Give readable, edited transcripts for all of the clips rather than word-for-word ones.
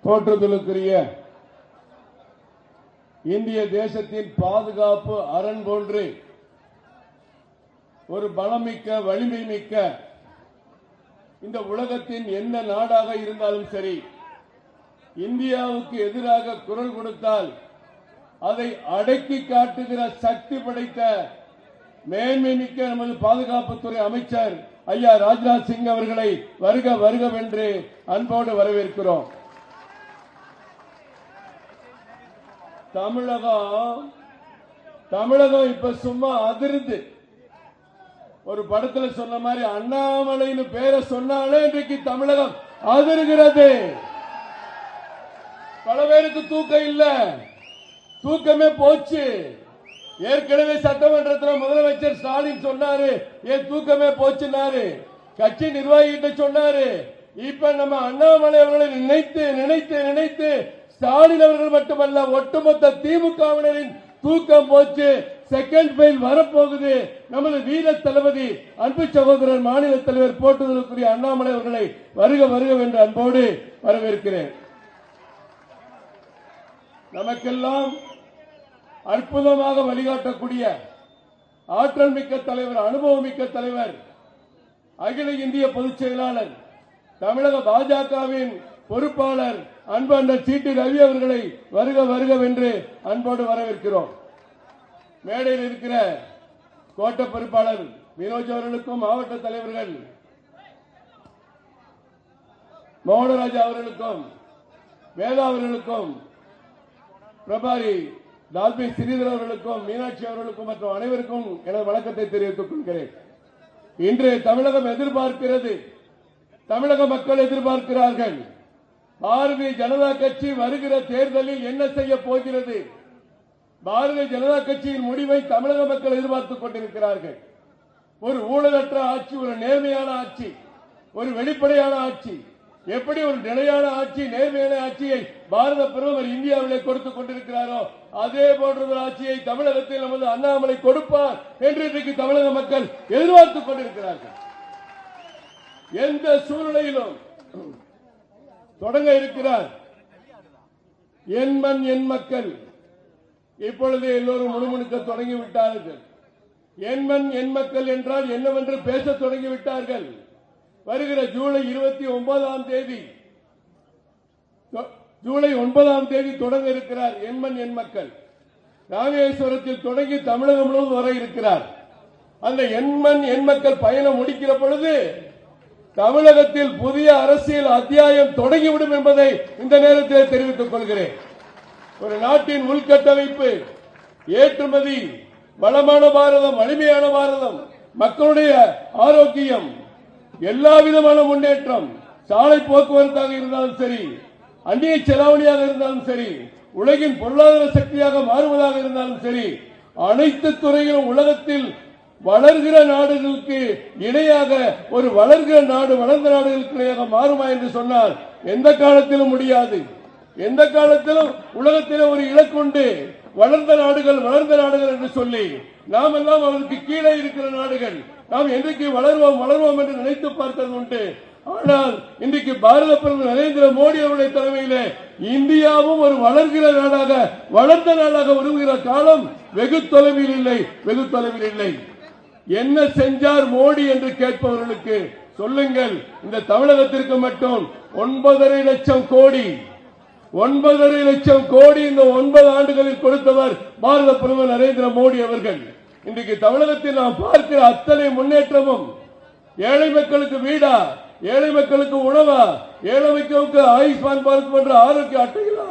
போற்றுதலுக்குரிய இந்திய தேசத்தின் பாதுகாப்பு அரண் போன்று ஒரு பலமிக்க வலிமை மிக்க இந்த உலகத்தின் எந்த நாடாக இருந்தாலும் சரி, இந்தியாவுக்கு எதிராக குரல் கொடுத்தால் அதை அடக்கி காட்டுகிற சக்தி படைத்த மேன்மை மிக்க நமது பாதுகாப்புத்துறை அமைச்சர் ஐயா ராஜ்நாத் சிங் அவர்களை வருக வருகவென்று அன்போடு வரவேற்கிறோம். தமிழகம் இப்ப சும்மா அதிர்ந்து, ஒரு படத்துல சொன்ன மாதிரி அண்ணாமலைன்னு பேரை சொன்னாலே இன்றைக்கு தமிழகம் அதிர்கிறது. பல பேருக்கு தூக்கம் இல்ல, தூக்கமே போச்சு. ஏற்கனவே சட்டமன்றத்தில் முதலமைச்சர் ஸ்டாலின் சொன்னாரு, ஏன் தூக்கமே போச்சுன்னாரு, கட்சி நிர்வாகிகிட்ட சொன்னாரு. இப்ப நம்ம அண்ணாமலை அவர்களை நினைத்து நினைத்து நினைத்து ஸ்டாலின் அவர்கள் மட்டுமல்ல, ஒட்டுமொத்த திமுகவினரின் தூக்கம் போச்சு. செகண்ட் ஃபைல் வரப்போகுது. நமது வீர தளபதி அன்பு சகோதரர் மாநில தலைவர் போற்றுதலுக்குரிய அண்ணாமலை அவர்களை வருக வருக என்று அன்போடு வரவேற்கிறேன். நமக்கெல்லாம் அற்புதமாக வழிகாட்டக்கூடிய ஆற்றல் மிக்க தலைவர், அனுபவம் மிக்க தலைவர், அகில இந்திய பொதுச் செயலாளர், தமிழக பாஜகவின் பொறுப்பாளர் அன்பு அண்ணன் சீட்டி ரவி அவர்களை வருக வருக என்று அன்போடு வரவேற்கிறோம். மேடையில் இருக்கிற கோட்ட பொறுப்பாளர் வினோஜ் அவர்களுக்கும், மாவட்ட தலைவர்கள் மோகனராஜா அவர்களுக்கும், வேதா அவர்களுக்கும், பிரபாரி டால்பி ஸ்ரீதர் அவர்களுக்கும், மீனாட்சி அவர்களுக்கும் மற்றும் அனைவருக்கும் எனது வணக்கத்தை தெரிவித்துக் கொள்கிறேன். இன்று தமிழகம் எதிர்பார்க்கிறது, தமிழக மக்கள் எதிர்பார்க்கிறார்கள். பாரதிய ஜனதா கட்சி வருகிற தேர்தலில் என்ன செய்ய போகிறது? பாரதிய ஜனதா கட்சியின் முடிவை தமிழக மக்கள் எதிர்பார்த்துக் கொண்டிருக்கிறார்கள். ஒரு ஊழலற்ற ஆட்சி, ஒரு நேர்மையான ஆட்சி, ஒரு வெளிப்படையான ஆட்சி, எப்படி ஒரு நிலையான ஆட்சி, நேர்மையான ஆட்சியை பாரத பிரதமர் இந்தியாவிலே கொடுத்துக் கொண்டிருக்கிறாரோ அதே போன்ற ஒரு ஆட்சியை தமிழகத்தில் நமது அண்ணாமலை கொடுப்பார் என்று இன்றைக்கு தமிழக மக்கள் எதிர்பார்த்துக் கொண்டிருக்கிறார்கள். எந்த சூழ்நிலையிலும் தொடங்க இருக்கிறார் என் மண் என் மக்கள். இப்பொழுது எல்லோரும் முணுமுணுக்க தொடங்கிவிட்டார்கள். என் மண் என் மக்கள் என்றால் என்னவென்று பேச தொடங்கிவிட்டார்கள். வருகிற ஜூலை 29ஆம் தேதி தொடங்க இருக்கிறார் என் மண் என் மக்கள். ராமேஸ்வரத்தில் தொடங்கி தமிழகம் முழுவதும் வர இருக்கிறார். அந்த என் மண் என் மக்கள் பயணம் முடிக்கிற பொழுது தமிழகத்தில் புதிய அரசியல் அத்தியாயம் தொடங்கிவிடும் என்பதை இந்த நேரத்தில் தெரிவித்துக் கொள்கிறேன். ஒரு நாட்டின் உள்கட்டமைப்பு, ஏற்றுமதி, வளமான பாரதம், வலிமையான பாரதம், மக்களுடைய ஆரோக்கியம், எல்லா விதமான முன்னேற்றம், சாலை போக்குவரத்தாக இருந்தாலும் சரி, அந்நிய செலாவணியாக இருந்தாலும் சரி, உலகின் பொருளாதார சக்தியாக மாறுவதாக இருந்தாலும் சரி, அனைத்து துறையிலும் உலகத்தில் வளர்கிற நாடுகளுக்கு இணையாக ஒரு வளர்கிற நாடு வளர்ந்த நாடுகளுக்கு இணையாக மாறுமா என்று சொன்னால் எந்த காலத்திலும் முடியாது. எந்த காலத்திலும் உலகத்திலே ஒரு இலக்குண்டு வளர்ந்த நாடுகள் என்று சொல்லி நாம் எல்லாம் அவருக்கு கீழே இருக்கிற நாடுகள், நாம் என்றைக்கு வளர்வோம் என்று நினைத்து பார்த்தது உண்டு. ஆனால் இன்றைக்கு பாரத பிரதமர் நரேந்திர மோடி அவருடைய தலைமையிலே இந்தியாவும் ஒரு வளர்கிற நாடாக, வளர்ந்த நாடாக உருவுகிற காலம் வெகு தொலைவில் இல்லை. என்ன செஞ்சார் மோடி என்று கேட்பவர்களுக்கு சொல்லுங்கள், இந்த தமிழகத்திற்கு மட்டும் 9.5 லட்சம் கோடி இந்த 9 ஆண்டுகளில் கொடுத்தவர் பாரத பிரதமர் நரேந்திர மோடி அவர்கள். இன்றைக்கு தமிழகத்தில் நாம் பார்க்கிற அத்தனை முன்னேற்றமும் ஏழை மக்களுக்கு வீடா, ஏழை மக்களுக்கு உணவா, ஏழை மக்களுக்கு ஆயுஷ்மான் பாரத் போன்ற ஆரோக்கிய அட்டைகளா,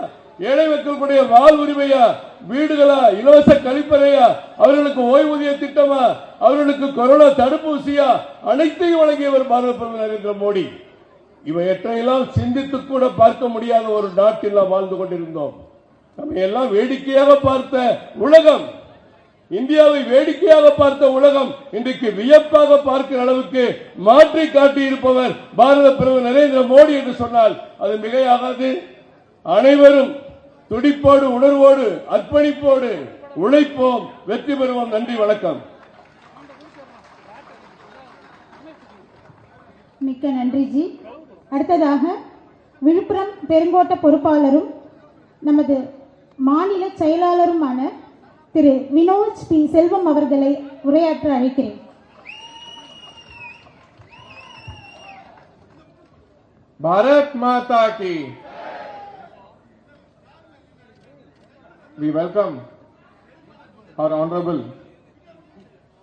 ஏழை மக்களுடைய வாழ்வுரிமையா, வீடுகளா, இலவச கழிப்பறையா, அவர்களுக்கு ஓய்வூதிய திட்டமா, அவர்களுக்கு கொரோனா தடுப்பூசியா, அனைத்தையும் வழங்கியவர் பாரத பிரதமர் நரேந்திர மோடி. இவையற்றையெல்லாம் சிந்தித்து கூட பார்க்க முடியாத ஒரு நாட்டில் நாம் வாழ்ந்து கொண்டிருந்தோம். நம்ம எல்லாம் வேடிக்கையாக பார்த்த உலகம், இந்தியாவை வேடிக்கையாக பார்த்த உலகம் இன்றைக்கு வியப்பாக பார்க்கிற அளவுக்கு மாற்றி காட்டி இருப்பவர் பாரத பிரதமர் நரேந்திர மோடி என்று சொன்னால் அது மிகையாகாது. அனைவரும் துடிப்போடு, உணர்வோடு, அர்ப்பணிப்போடு உழைப்போம், வெற்றி பெறுவோம். நன்றி, வணக்கம். மிக்க நன்றி ஜி. அடுத்ததாக விழுப்புரம் பெருங்கோட்ட பொறுப்பாளரும் நமது மாநில செயலாளருமான திரு வினோஜ் பி செல்வம் அவர்களை உரையாற்ற அழைக்கிறேன். भारत माता की. We welcome our honorable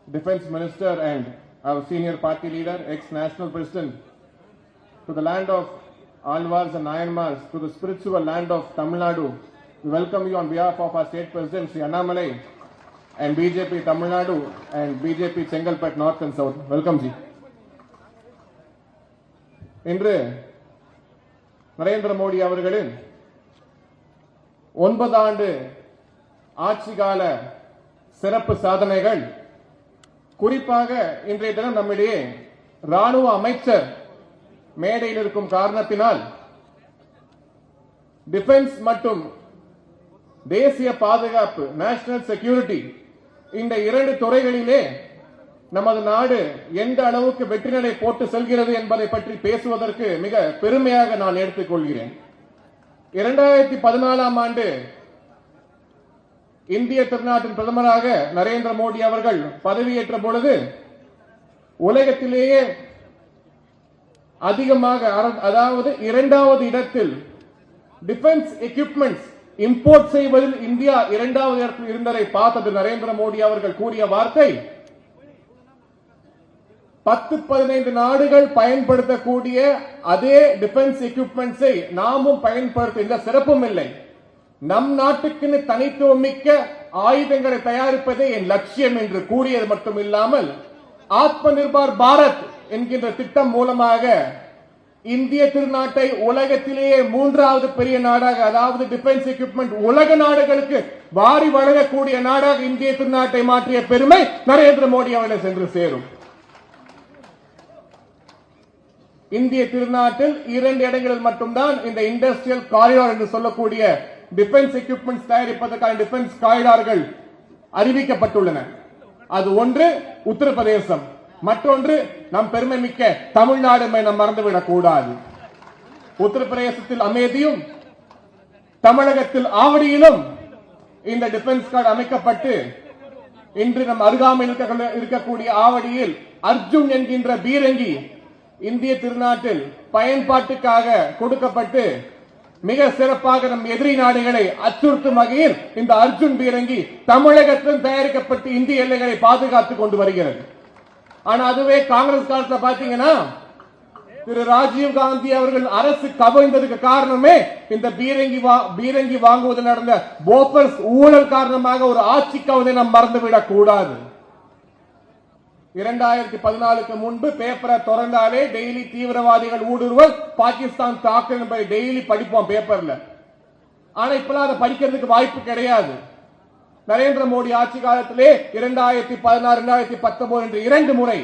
defense minister and our senior party leader, ex-national president, to the land of Alvars and Nayanmars, to the spiritual land of Tamil Nadu. We welcome you on behalf of our state president, Sri Annamalai, and BJP Tamil Nadu and BJP Chengalpet North and South. Welcome, Ji. இன்று நரேந்திர மோடி அவர்களின் 9 ஆண்டு ஆட்சி கால சிறப்பு சாதனைகள், குறிப்பாக இன்றைய தினம் நம்மிடையே ராணுவ அமைச்சர் மேடையில் இருக்கும் காரணத்தினால் டிஃபென்ஸ் மற்றும் தேசிய பாதுகாப்பு, நேஷனல் செக்யூரிட்டி, இந்த 2 துறைகளிலே நமது நாடு எந்த அளவுக்கு வெற்றி நடை போட்டு செல்கிறது என்பதை பற்றி பேசுவதற்கு மிக பெருமையாக நான் எடுத்துக் கொள்கிறேன். 2014ஆம் ஆண்டு இந்திய திருநாட்டின் பிரதமராக நரேந்திர மோடி அவர்கள் பதவியேற்ற பொழுது உலகத்திலேயே அதிகமாக, அதாவது 2வது இடத்தில் டிஃபென்ஸ் எக்யூப்மெண்ட்ஸ் இம்போர்ட் செய்வதில் இந்தியா 2வது இடத்தில் இருந்ததை பார்த்தது நரேந்திர மோடி அவர்கள் கூறிய வார்த்தை, 10-15 நாடுகள் பயன்படுத்தக்கூடிய அதே டிஃபென்ஸ் எக்யூப்மெண்ட்ஸை நாமும் பயன்படுத்த எந்த சிறப்பும் இல்லை, நம் நாட்டுக்கு தனித்துவமிக்க ஆயுதங்களை தயாரிப்பதே என் லட்சியம் என்று கூறியது மட்டுமில்லாமல், ஆத்ம நிர்பார் பாரத் என்கின்ற திட்டம் மூலமாக இந்திய திருநாட்டை உலகத்திலேயே 3வது பெரிய நாடாக, அதாவது டிஃபென்ஸ் எக்யூப்மெண்ட் உலக நாடுகளுக்கு வாரி வழங்கக்கூடிய நாடாக இந்திய திருநாட்டை மாற்றிய பெருமை நரேந்திர மோடி அவர்களை சென்று சேரும். இந்திய திருநாட்டில் 2 இடங்களில் மட்டும்தான் இந்த இண்டஸ்ட்ரியல் காரிடார் என்று சொல்லக்கூடிய டிஃபென்ஸ் எக்யூப்மெண்ட்ஸ் தயாரிப்பதற்கான டிஃபென்ஸ் காரிடார்கள் அறிவிக்கப்பட்டுள்ளன. அது ஒன்று உத்தரப்பிரதேசம், மற்றொன்று நம் பெருமை மிக்க தமிழ்நாடு. நாம் மறந்துவிடக் கூடாது. உத்தரப்பிரதேசத்தில் அமேதியும் தமிழகத்தில் ஆவடியிலும் இந்த டிஃபென்ஸ் கார்டு அமைக்கப்பட்டு இன்று நம் அருகாமையில் இருக்கக்கூடிய ஆவடியில் அர்ஜுன் என்கின்ற பீரங்கி இந்திய திருநாட்டில் பயன்பாட்டுக்காக கொடுக்கப்பட்டு மிக சிறப்பாக நம் எதிரி நாடுகளை அச்சுறுத்தும் வகையில் இந்த அர்ஜுன் பீரங்கி தமிழகத்தில் தயாரிக்கப்பட்டு இந்திய எல்லைகளை பாதுகாத்துக் கொண்டு வருகிறது. ஆனா அதுவே காங்கிரஸ் காலத்தில் பாத்தீங்கன்னா திரு ராஜீவ் காந்தி அவர்கள் அரசு கவிழ்ந்ததுக்கு காரணமே இந்த பீரங்கி வாங்குவதில் நடந்த போபர்ஸ் ஊழல் காரணமாக ஒரு ஆட்சி கவிதை நாம் மறந்துவிடக் கூடாது. 2014க்கு முன்பு பேப்பரை திறந்தாலே டெய்லி தீவிரவாதிகள் ஊடுருவல், பாகிஸ்தான் தாக்குதல் என்பதை டெய்லி படிப்போம் பேப்பர்ல. ஆனா இப்பெல்லாம் அதை படிக்கிறதுக்கு வாய்ப்பு கிடையாது. நரேந்திர மோடி ஆட்சி காலத்திலே 2016, 2019 என்று 2 முறை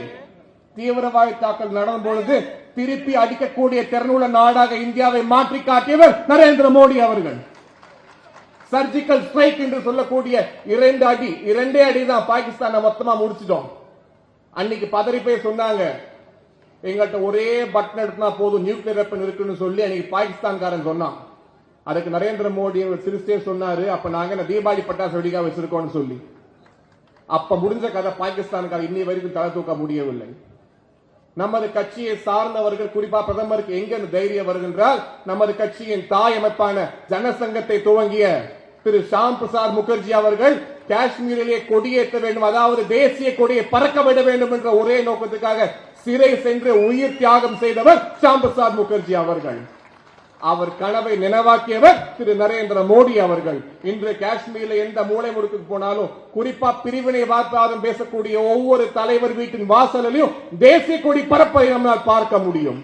தீவிரவாதி தாக்கல் நடந்த பொழுது திருப்பி அடிக்கக்கூடிய திறனுள்ள நாடாக இந்தியாவை மாற்றி காட்டியவர் நரேந்திர மோடி அவர்கள். சர்ஜிக்கல் ஸ்ட்ரைக் என்று சொல்லக்கூடிய 2 அடி தான் பாகிஸ்தானை மொத்தமா முடிச்சிட்டோம். அன்னைக்கு பதறி போய் சொன்னாங்க, எங்கள்கிட்ட ஒரே பட்டன் எடுத்தா போதும் நியூக்ளியர் வெப்பன் இருக்குன்னு சொல்லி அன்னைக்கு பாகிஸ்தான்காரன் சொன்னான். அதுக்கு நரேந்திர மோடி சிரிச்சே சொன்னாரு, அப்ப நாங்க தீபாவளி பட்டாசு வெடிக்கா வச்சிருக்கோம்னு சொல்லி. அப்ப முடிஞ்ச கதை பாகிஸ்தானுக்கு இன்னி வரைக்கும் தலை தூக்க முடியவில்லை. நமது கட்சியை சார்ந்தவர்கள், குறிப்பா பிரதமருக்கு எங்க தைரியம் வருகின்றால், நமது கட்சியின் தாய் அமைப்பான ஜனசங்கத்தை துவங்கிய திரு ஷாம் பிரசாத் முகர்ஜி அவர்கள் காஷ்மீரிலே கொடியேற்ற வேண்டும், அதாவது தேசிய கொடியை பறக்க விட வேண்டும் என்ற ஒரே நோக்கத்துக்காக சிறை சென்று உயிர் தியாகம் செய்தவர் ஷாம் பிரசாத் முகர்ஜி அவர்கள். அவர் கனவை நினைவாக்கியவர் திரு நரேந்திர மோடி அவர்கள். இன்று காஷ்மீரில் எந்த மூலை முடுக்கு போனாலும், குறிப்பா பிரிவினை வார்த்தாதம் பேசக்கூடிய ஒவ்வொரு தலைவர் வீட்டின் வாசலிலும் தேசிய கொடி பறப்பதை நம்மால் பார்க்க முடியும்.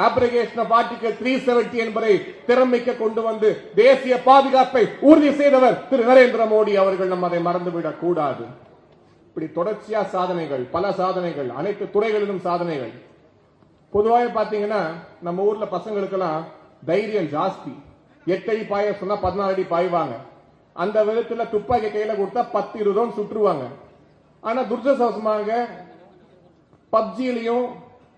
அப்ளிகேஷன் ஆஃப் ஆர்டிகல் 370 என்பதை திறமைக்க கொண்டு வந்து தேசிய பாதுகாப்பை உறுதி செய்தவர் திரு நரேந்திர மோடி அவர்கள். நம்ம அதை மறந்துவிடக் கூடாது. இப்படி தொடர்ச்சியா சாதனைகள், பல சாதனைகள், அனைத்து துறைகளிலும் சாதனைகள். பொதுவாக பாத்தீங்கன்னா நம்ம ஊர்ல பசங்களுக்கெல்லாம் தைரியம் ஜாஸ்தி. 8 அடி பாய சொன்னா 14 அடி பாய்வாங்க. அந்த விதத்துல துப்பாக்கி கையில கொடுத்தா 10-20 சுற்றுவாங்க. ஆனா துர்தர்ஷவசமாக பப்ஜிலையும்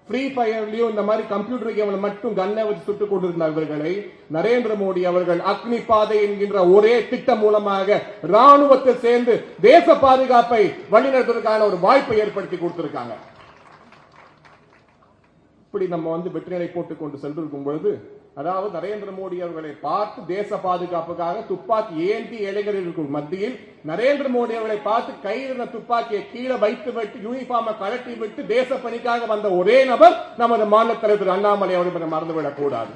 ஃப்ரீ ஃபயர்லயும் இந்த மாதிரி கம்ப்யூட்டர் கேம்ல மட்டும் கண்ணை வச்சு சுட்டுக் கொண்டிருந்தவர்களை நரேந்திர மோடி அவர்கள் அக்னி பாதை என்கின்ற ஒரே திட்டம் மூலமாக ராணுவத்தை சேர்ந்து தேச பாதுகாப்பை வழிநடத்துவதற்கான ஒரு வாய்ப்பை ஏற்படுத்தி கொடுத்திருக்காங்க. இப்படி நம்ம வெற்றிலை போட்டுக் கொண்டு சென்றிருக்கும் பொழுது, அதாவது நரேந்திர மோடி அவர்களை பார்த்து தேச பாதுகாப்புக்காக துப்பாக்கி ஏந்தி இளைஞர்களுக்கு மத்தியில் நரேந்திர மோடி அவர்களை பார்த்து கையில் துப்பாக்கியை கீழே வைத்து விட்டு யூனிஃபார்மை கலட்டி விட்டு தேச பணிக்காக வந்த ஒரே நபர் நமது மாநில தலைவர் அண்ணாமலை அவர்கள் மறந்துவிடக் கூடாது.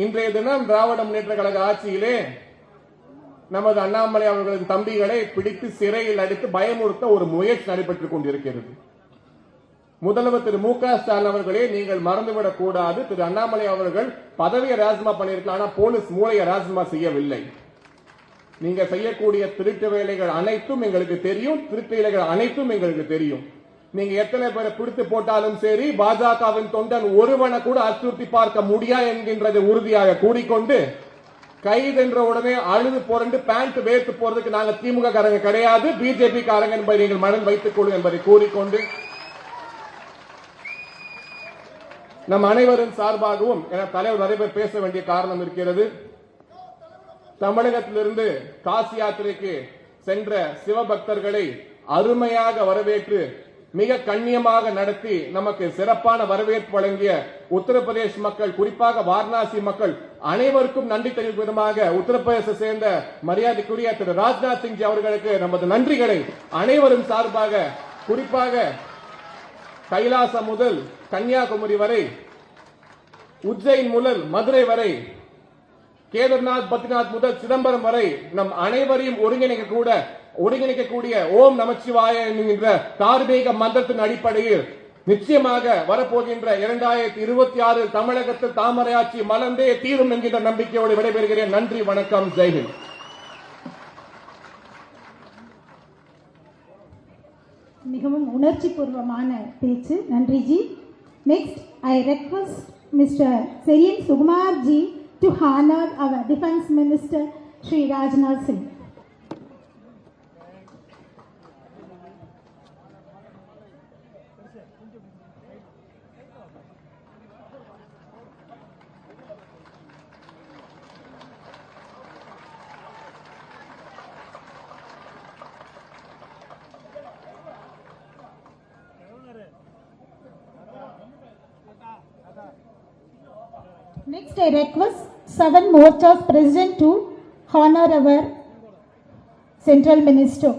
இன்றைய தினம் திராவிட முன்னேற்ற கழக ஆட்சியிலே நமது அண்ணாமலை அவர்களது தம்பிகளை பிடித்து சிறையில் அடித்து பயமுறுத்த ஒரு முயற்சி நடைபெற்றுக் கொண்டிருக்கிறது. முதல்வர் திரு மு க ஸ்டாலின் அவர்களே, நீங்கள் மறந்துவிடக் கூடாது, திரு அண்ணாமலை அவர்கள் பதவியை ராஜினாமா பண்ணியிருக்கலாம், ஆனா போலீஸ் மூளையை ராஜினாமா செய்யவில்லை. நீங்க செய்யக்கூடிய திருட்டு வேலைகள் அனைத்தும் எங்களுக்கு தெரியும், திருட்டு வேலைகள் அனைத்தும் எங்களுக்கு தெரியும். நீங்க எத்தனை பேரை பிடித்து போட்டாலும் சரி, பாஜகவின் தொண்டன் ஒருவனை கூட அச்சுறுத்தி பார்க்க முடியாது என்கின்றது உறுதியாக கூறிக்கொண்டு, கைதென்ற உடனே அழுது புரண்டு பேண்ட் வேர்த்து போறதுக்கு நாங்க திமுக காரங்க கிடையாது, பிஜேபி காரங்க என்பதை நீங்கள் மனதில் வைத்துக் கொள்ளும் என்பதை கூறிக்கொண்டு, நம் அனைவரின் சார்பாகவும் என தலைவர் நிறைய பேர் பேச வேண்டிய காரணம் இருக்கிறது. தமிழகத்திலிருந்து காசி யாத்திரைக்கு சென்ற சிவபக்தர்களை அருமையாக வரவேற்று மிக கண்ணியமாக நடத்தி நமக்கு சிறப்பான வரவேற்பு வழங்கிய உத்தரப்பிரதேச மக்கள், குறிப்பாக வாரணாசி மக்கள் அனைவருக்கும் நன்றி தெரிவிக்கும் விதமாக உத்தரப்பிரதேச சேர்ந்த மரியாதைக்குரிய திரு ராஜ்நாத் சிங் அவர்களுக்கு நமது நன்றிகளை அனைவரும் சார்பாக, குறிப்பாக கைலாசம் முதல் கன்னியாகுமரி வரை, உஜ்ஜைன் முதல் மதுரை வரை, கேதார்நாத் பத்ரிநாத் முதல் சிதம்பரம் வரை நம் அனைவரையும் ஒருங்கிணைக்கக்கூடிய ஓம் நமச்சிவாய என்கின்ற தார்மீக மந்திரத்தின் அடிப்படையில் நிச்சயமாக வரப்போகின்ற 2026 தமிழகத்தில் தாமரை ஆட்சி மலர்ந்தே தீரும் என்கின்ற நம்பிக்கையோடு விடைபெறுகிறேன். நன்றி, வணக்கம், ஜெய்ஹிந்த். மிகவும் உணர்ச்சி பூர்வமான பேச்சு, நன்றி ji. Next I request mister Cherian Sukumar ji to honour our defence minister Shri Rajnath Singh. Next, I request 7 mortars present to honor our Central Minister.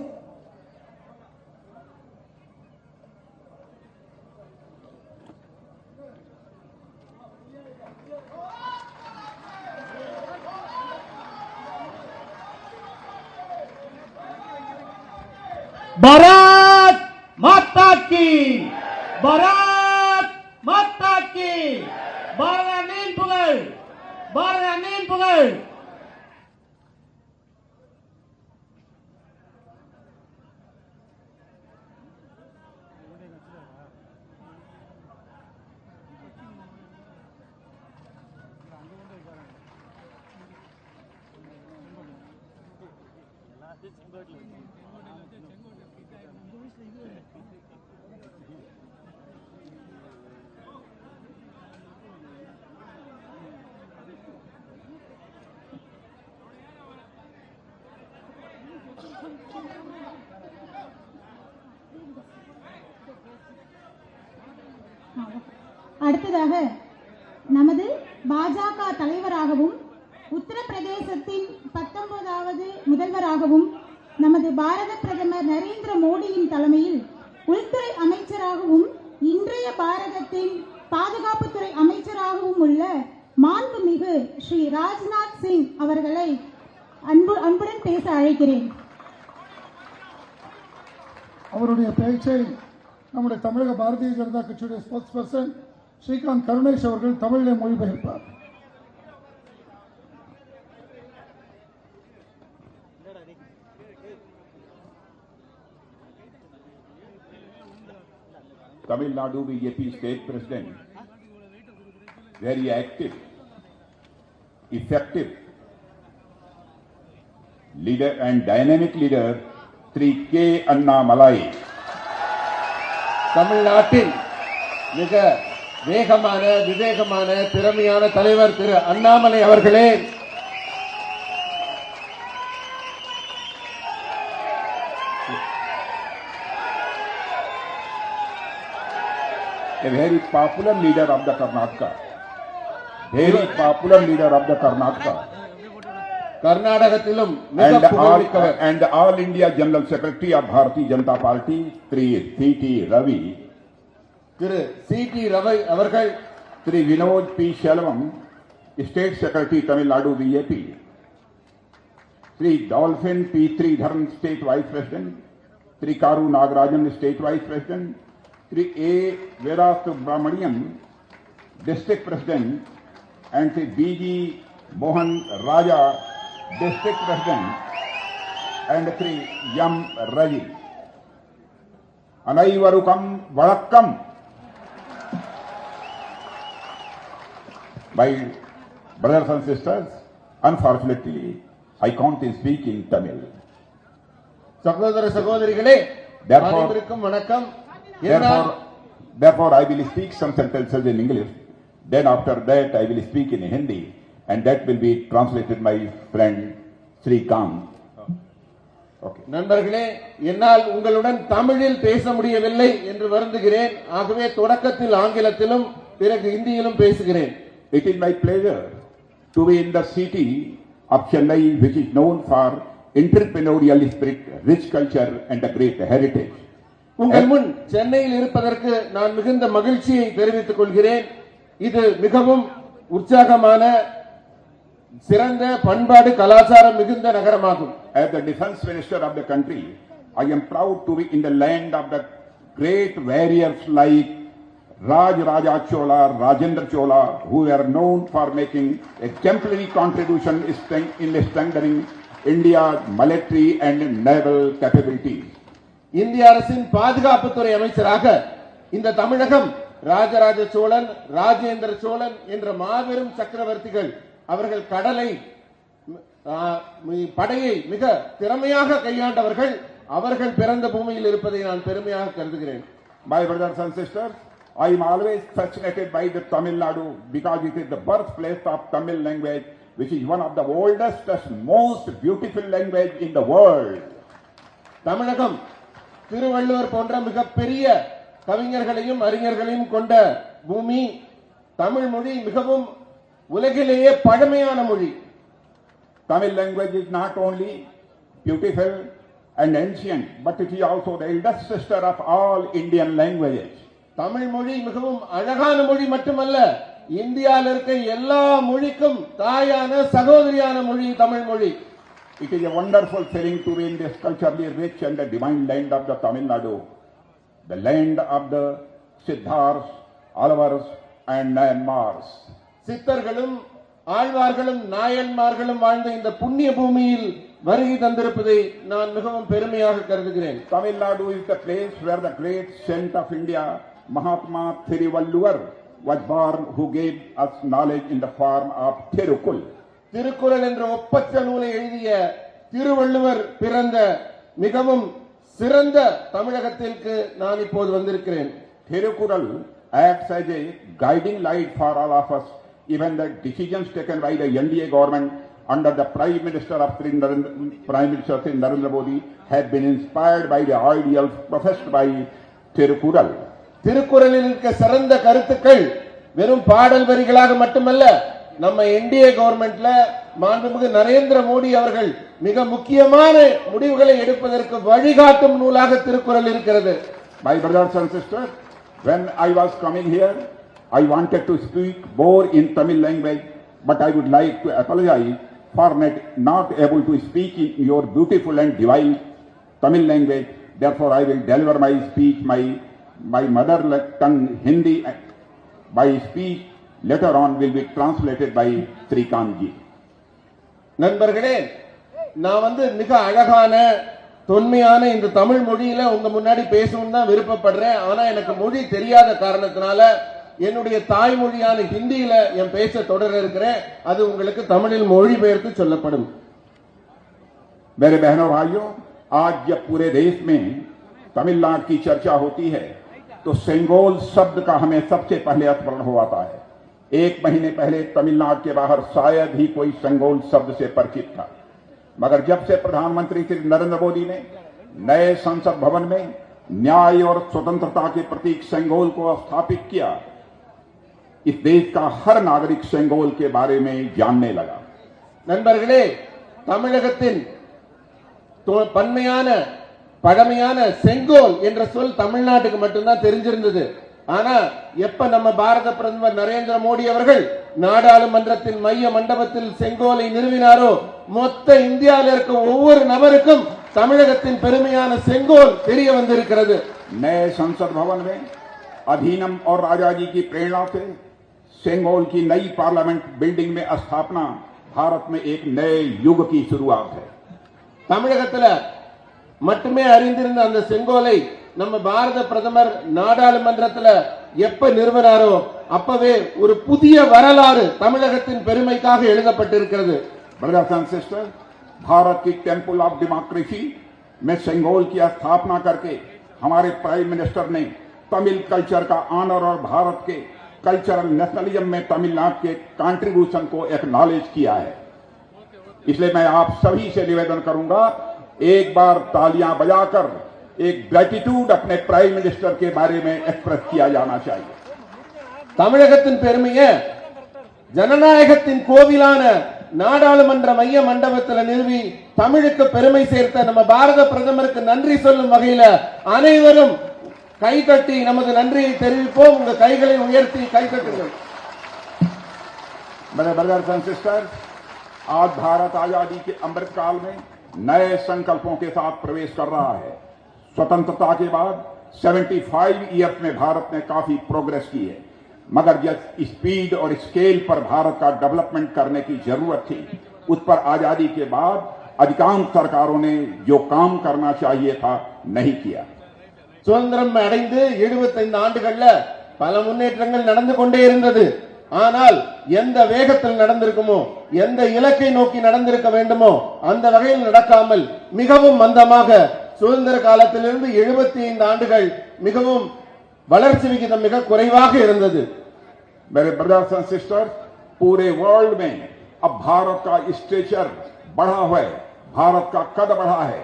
Bharat माता की, भारत माता की, भारत अनिल पुगल, भारत अनिल पुगल. அடுத்ததாக நமது பாஜக தலைவராகவும் உத்தரப்பிரதேசத்தின் 19வது முதல்வராகவும் நமது பாரத பிரதமர் நரேந்திர மோடியின் தலைமையில் உள்துறை அமைச்சராகவும் இன்றைய பாரதத்தின் பாதுகாப்புத்துறை அமைச்சராகவும் உள்ள மாண்புமிகு ஸ்ரீ ராஜ்நாத் சிங் அவர்களை அன்புடன் பேச அழைக்கிறேன். அவருடைய பேச்சை நம்முடைய தமிழக பாரதிய ஜனதா கட்சியுடைய ஸ்போக்ஸ் பர்சன் ஸ்ரீகாந்த் கருணேஷ் அவர்கள் தமிழிலே மொழிபெயர்ப்பார். Tamil Nadu BJP State President, very active, effective leader and dynamic leader, Sri K. Annamalai. தமிழ்நாட்டின் மிக வேகமான விவேகமான திறமையான தலைவர் திரு அண்ணாமலை அவர்களே, a very popular leader of the Karnataka, very popular leader of the Karnataka, கர்நாடகத்திலும் மிக புகழ்மிக்கவர். and all India General Secretary of Bharatiya Janata Party, Sri C.T. Ravi, Thiru CT. Ravi அவர்கள், Sri Vinod P. Shelvam, State Secretary Tamil Nadu BJP, Sri Dolphin P. Sridharan, State Vice President, Sri Karu Nagarajan, State Vice President, Sri A. Vera Subramanian, District President, and Sri B.G. Mohan Raja, District President, and Sri Yam Raji. Anaivarukam Vadakkam. My brothers and sisters, unfortunately, I can't speak in Tamil. சகோதர சகோதரிகளே, Therefore- அனைவருக்கும் வணக்கம். என்னால் Therefore, I will speak some sentences in English. Then after that, I will speak in Hindi, and that will be translated by friend Sri Kant. Okay. நண்பர்களே, என்னால் உங்களுடன் தமிழில் பேச முடியவில்லை என்று வருந்துகிறேன். ஆகவே தொடக்கத்தில் ஆங்கிலத்திலும் பிறகு ஹிந்தியிலும் பேசுகிறேன். It is my pleasure to be in the city of Chennai, which is known for entrepreneurial spirit, rich culture, and a great heritage. உங்கள் முன் சென்னையில் இருப்பதற்கு நான் மிகுந்த மகிழ்ச்சியை தெரிவித்துக் கொள்கிறேன். இது மிகவும் உற்சாகமான சிறந்த பண்பாடு கலாச்சாரம் மிகுந்த நகரமாகும். As the defense minister of the country, I am proud to be in the land of the great warriors like Raj Raja Chola, Rajendra Chola, who are known for making exemplary contribution in strengthening India's military and naval capabilities. இந்திய அரசின் பாதுகாப்புத்துறை அமைச்சராக இந்த தமிழகம் ராஜராஜ சோழன், ராஜேந்திர சோழன் என்ற மாபெரும் சக்கரவர்த்திகள் அவர்கள் கடலை படையை மிக திறமையாக கையாண்டவர்கள். அவர்கள் பிறந்த பூமியில் இருப்பதை நான் பெருமையாக கருதுகிறேன். My brothers and sisters, I am always fascinated by the Tamil Nadu because it is the birthplace of Tamil language, which is one of the oldest, most beautiful language in the world. தமிழகம் திருவள்ளுவர் போன்ற மிகப்பெரிய கவிஞர்களையும் அறிஞர்களையும் கொண்ட பூமி. தமிழ் மொழி மிகவும் உலகிலேயே பழமையான மொழி. Tamil language is not only beautiful and ancient, but it is also the eldest sister of all Indian languages. Tamil மொழி மிகவும் அழகான மொழி மட்டுமல்ல, இந்தியாவில் இருக்க எல்லா மொழிக்கும் தாயான சகோதரியான மொழி தமிழ் மொழி. It is a wonderful feeling to be in this culturally rich and the divine land of the Tamil Nadu, the land of the Siddhars, Alvars, and Nayanmars. சித்தர்களும் ஆழ்வார்களும் நாயன்மார்களும் வாழ்ந்த இந்த புண்ணிய பூமியில் வருகை தந்திருப்பதை நான் மிகவும் பெருமையாக கருதுகிறேன். Tamil Nadu is the place where the great saint of India, Mahatma Thiruvalluvar, was born, who gave us knowledge in the form of Thirukul. Thirukkural என்ற ஒப்பற்ற நூலை எழுதிய திருவள்ளுவர் பிறந்த மிகவும் சிறந்த தமிழகத்திற்கு நான் இப்போது வந்திருக்கிறேன். Thirukural acts as a guiding light for all of us. Even the decisions taken by the NDA government under the Prime Minister Sri Narendra Modi have been inspired by the ideals professed by Thirukural. திருக்குறளில் இருக்க சிறந்த கருத்துக்கள் வெறும் பாடல் வரிகளாக மட்டுமல்ல, நம்ம NDA கவர்மெண்ட்ல மாண்புமிகு நரேந்திர மோடி அவர்கள் மிக முக்கியமான முடிவுகளை எடுப்பதற்கு வழிகாட்டும் நூலாக திருக்குறள் இருக்கிறது. My brothers and sisters, when I was coming here, I wanted to speak more in Tamil language, but I would like to apologize for not able to speak in your beautiful and divine Tamil language. Therefore, I will deliver my speech, my mother tongue Hindi. My speech later on will be translated by Sri Kant ji. நண்பர்களே, நான் மிக அழகான தொன்மையான இந்த தமிழ் மொழியில உங்க முன்னாடி பேசணும்னு தான் விருப்பப்படுறேன். ஆனா எனக்கு மொழி தெரியாத காரணத்தினால என்னுடைய தாய்மொழியான ஹிந்தியில என் பேச தொடர இருக்கிறேன். அது உங்களுக்கு தமிழில் மொழிபெயர்த்து சொல்லப்படும். मेरे बहनों भाइयों, आज जब पूरे देश में तमिलनाडु की चर्चा होती है, तो सेंगोल शब्द का हमें सबसे पहले स्मरण हो आता है। 1 महीने पहले तमिलनाडु के बाहर शायद ही कोई सेंगोल शब्द से परिचित था, मगर जब से प्रधानमंत्री श्री नरेंद्र मोदी ने नए संसद भवन में न्याय और स्वतंत्रता के प्रतीक सेंगोल को स्थापित किया, इस देश का हर नागरिक सेंगोल के बारे में जानने लगा। நண்பர்களே, தமிழகத்தின் பன்மையான பழமையான செங்கோல் என்ற சொல் தமிழ்நாட்டுக்கு மட்டும்தான் தெரிஞ்சிருந்தது. ஆனா எப்ப நம்ம பாரத பிரதமர் நரேந்திர மோடி அவர்கள் நாடாளுமன்றத்தின் மைய மண்டபத்தில் செங்கோலை நிறுவினாரோ, மொத்த இந்தியாவில் இருக்க ஒவ்வொரு நபருக்கும் தமிழகத்தின் பெருமையான செங்கோல் தெரிய வந்திருக்கிறது. नए संसद भवन में अधिनियम और राजाजी की प्रेरणा से सेंगोल की नई पार्लियामेंट बिल्डिंग में स्थापना भारत में एक नए युग की शुरुआत है। தமிழகத்துல மட்டுமே அறிந்திருந்த அந்த செங்கோலை நம்ம பாரத பிரதமர் நாடாளுமன்றத்துல எப்ப நிறுவனாரோ அப்பவே ஒரு புதிய வரலாறு தமிழகத்தின் பெருமைக்காக எழுதப்பட்டிருக்கிறது. ब्रदर्स एंड सिस्टर्स, भारत की टेम्पल ऑफ डेमोक्रेसी में सेंगोल की स्थापना करके हमारे प्राइम मिनिस्टर ने तमिल कल्चर का ऑनर और भारत के कल्चरल नेशनलिज्म में तमिलनाडु के कंट्रीब्यूशन को एक्नॉलेज किया है। इसलिए मैं आप सभी से निवेदन करूंगा, एक बार तालियां बजाकर एक ग्रेटिट्यूड अपने प्राइम मिनिस्टर के बारे में एक्सप्रेस किया जाना चाहिए। தமிழகத்தின் பெருமையை ஜனநாயகத்தின் கோவிலான நாடாளுமன்ற மைய மண்டபத்தில் நிறுவி தமிழுக்கு பெருமை சேர்த்த நம்ம பாரத பிரதமருக்கு நன்றி சொல்லும் வகையில் அனைவரும் கை தட்டி நமது நன்றியை தெரிவிப்போம். உங்க கைகளை உயர்த்தி கை தட்டுங்கள். मेरे ब्रदर्स एंड सिस्टर्स, आज भारत आजादी के अमृत काल में नए संकल्पों के साथ प्रवेश कर रहा है। स्वतंत्रता के बाद 75 ईयर्स में भारत ने काफी प्रोग्रेस की है, मगर जिस स्पीड और स्केल पर भारत का डेवलपमेंट करने की जरूरत थी, उस पर आजादी के बाद अधिकांश सरकारों ने जो काम करना चाहिए था नहीं किया। சுதந்திரம் அடைந்து 75 ஆண்டுகள்ல பல முன்னேற்றங்கள் நடந்து கொண்டே இருந்தது. ஆனால் எந்த வேகத்தில் நடந்திருக்குமோ, எந்த இலக்கை நோக்கி நடந்திருக்க வேண்டுமோ அந்த வகையில் நடக்காமல் மிகவும் மந்தமாக சுதந்திர காலத்திலிருந்து 75 ஆண்டுகள் மிகவும் வளர்ச்சி விகிதம் மிக குறைவாக இருந்தது. मेरे ब्रदर्स एंड सिस्टर्स, पूरे वर्ल्ड में अब भारत का स्टेचर बढ़ा हुआ है, भारत का कद बढ़ा है।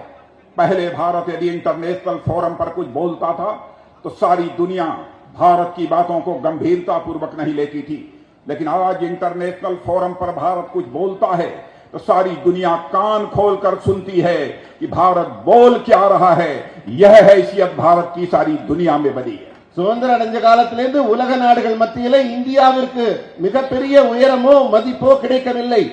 पहले भारत यदि इंटरनेशनल फोरम पर कुछ बोलता था तो सारी दुनिया भारत की बातों को गंभीरता पूर्वक नहीं लेती थी, लेकिन आज इंटरनेशनल फोरम पर भारत कुछ बोलता है तो सारी दुनिया कान खोलकर सुनती है कि भारत बोल क्या रहा है। यह हैसियत भारत की सारी दुनिया में बनी है। சுதந்திர அடைஞ்ச காலத்திலிருந்து உலக நாடுகள் மத்தியில இந்தியாவிற்கு மிகப்பெரிய உயரமோ மதிப்போ கிடைக்கவில்லை.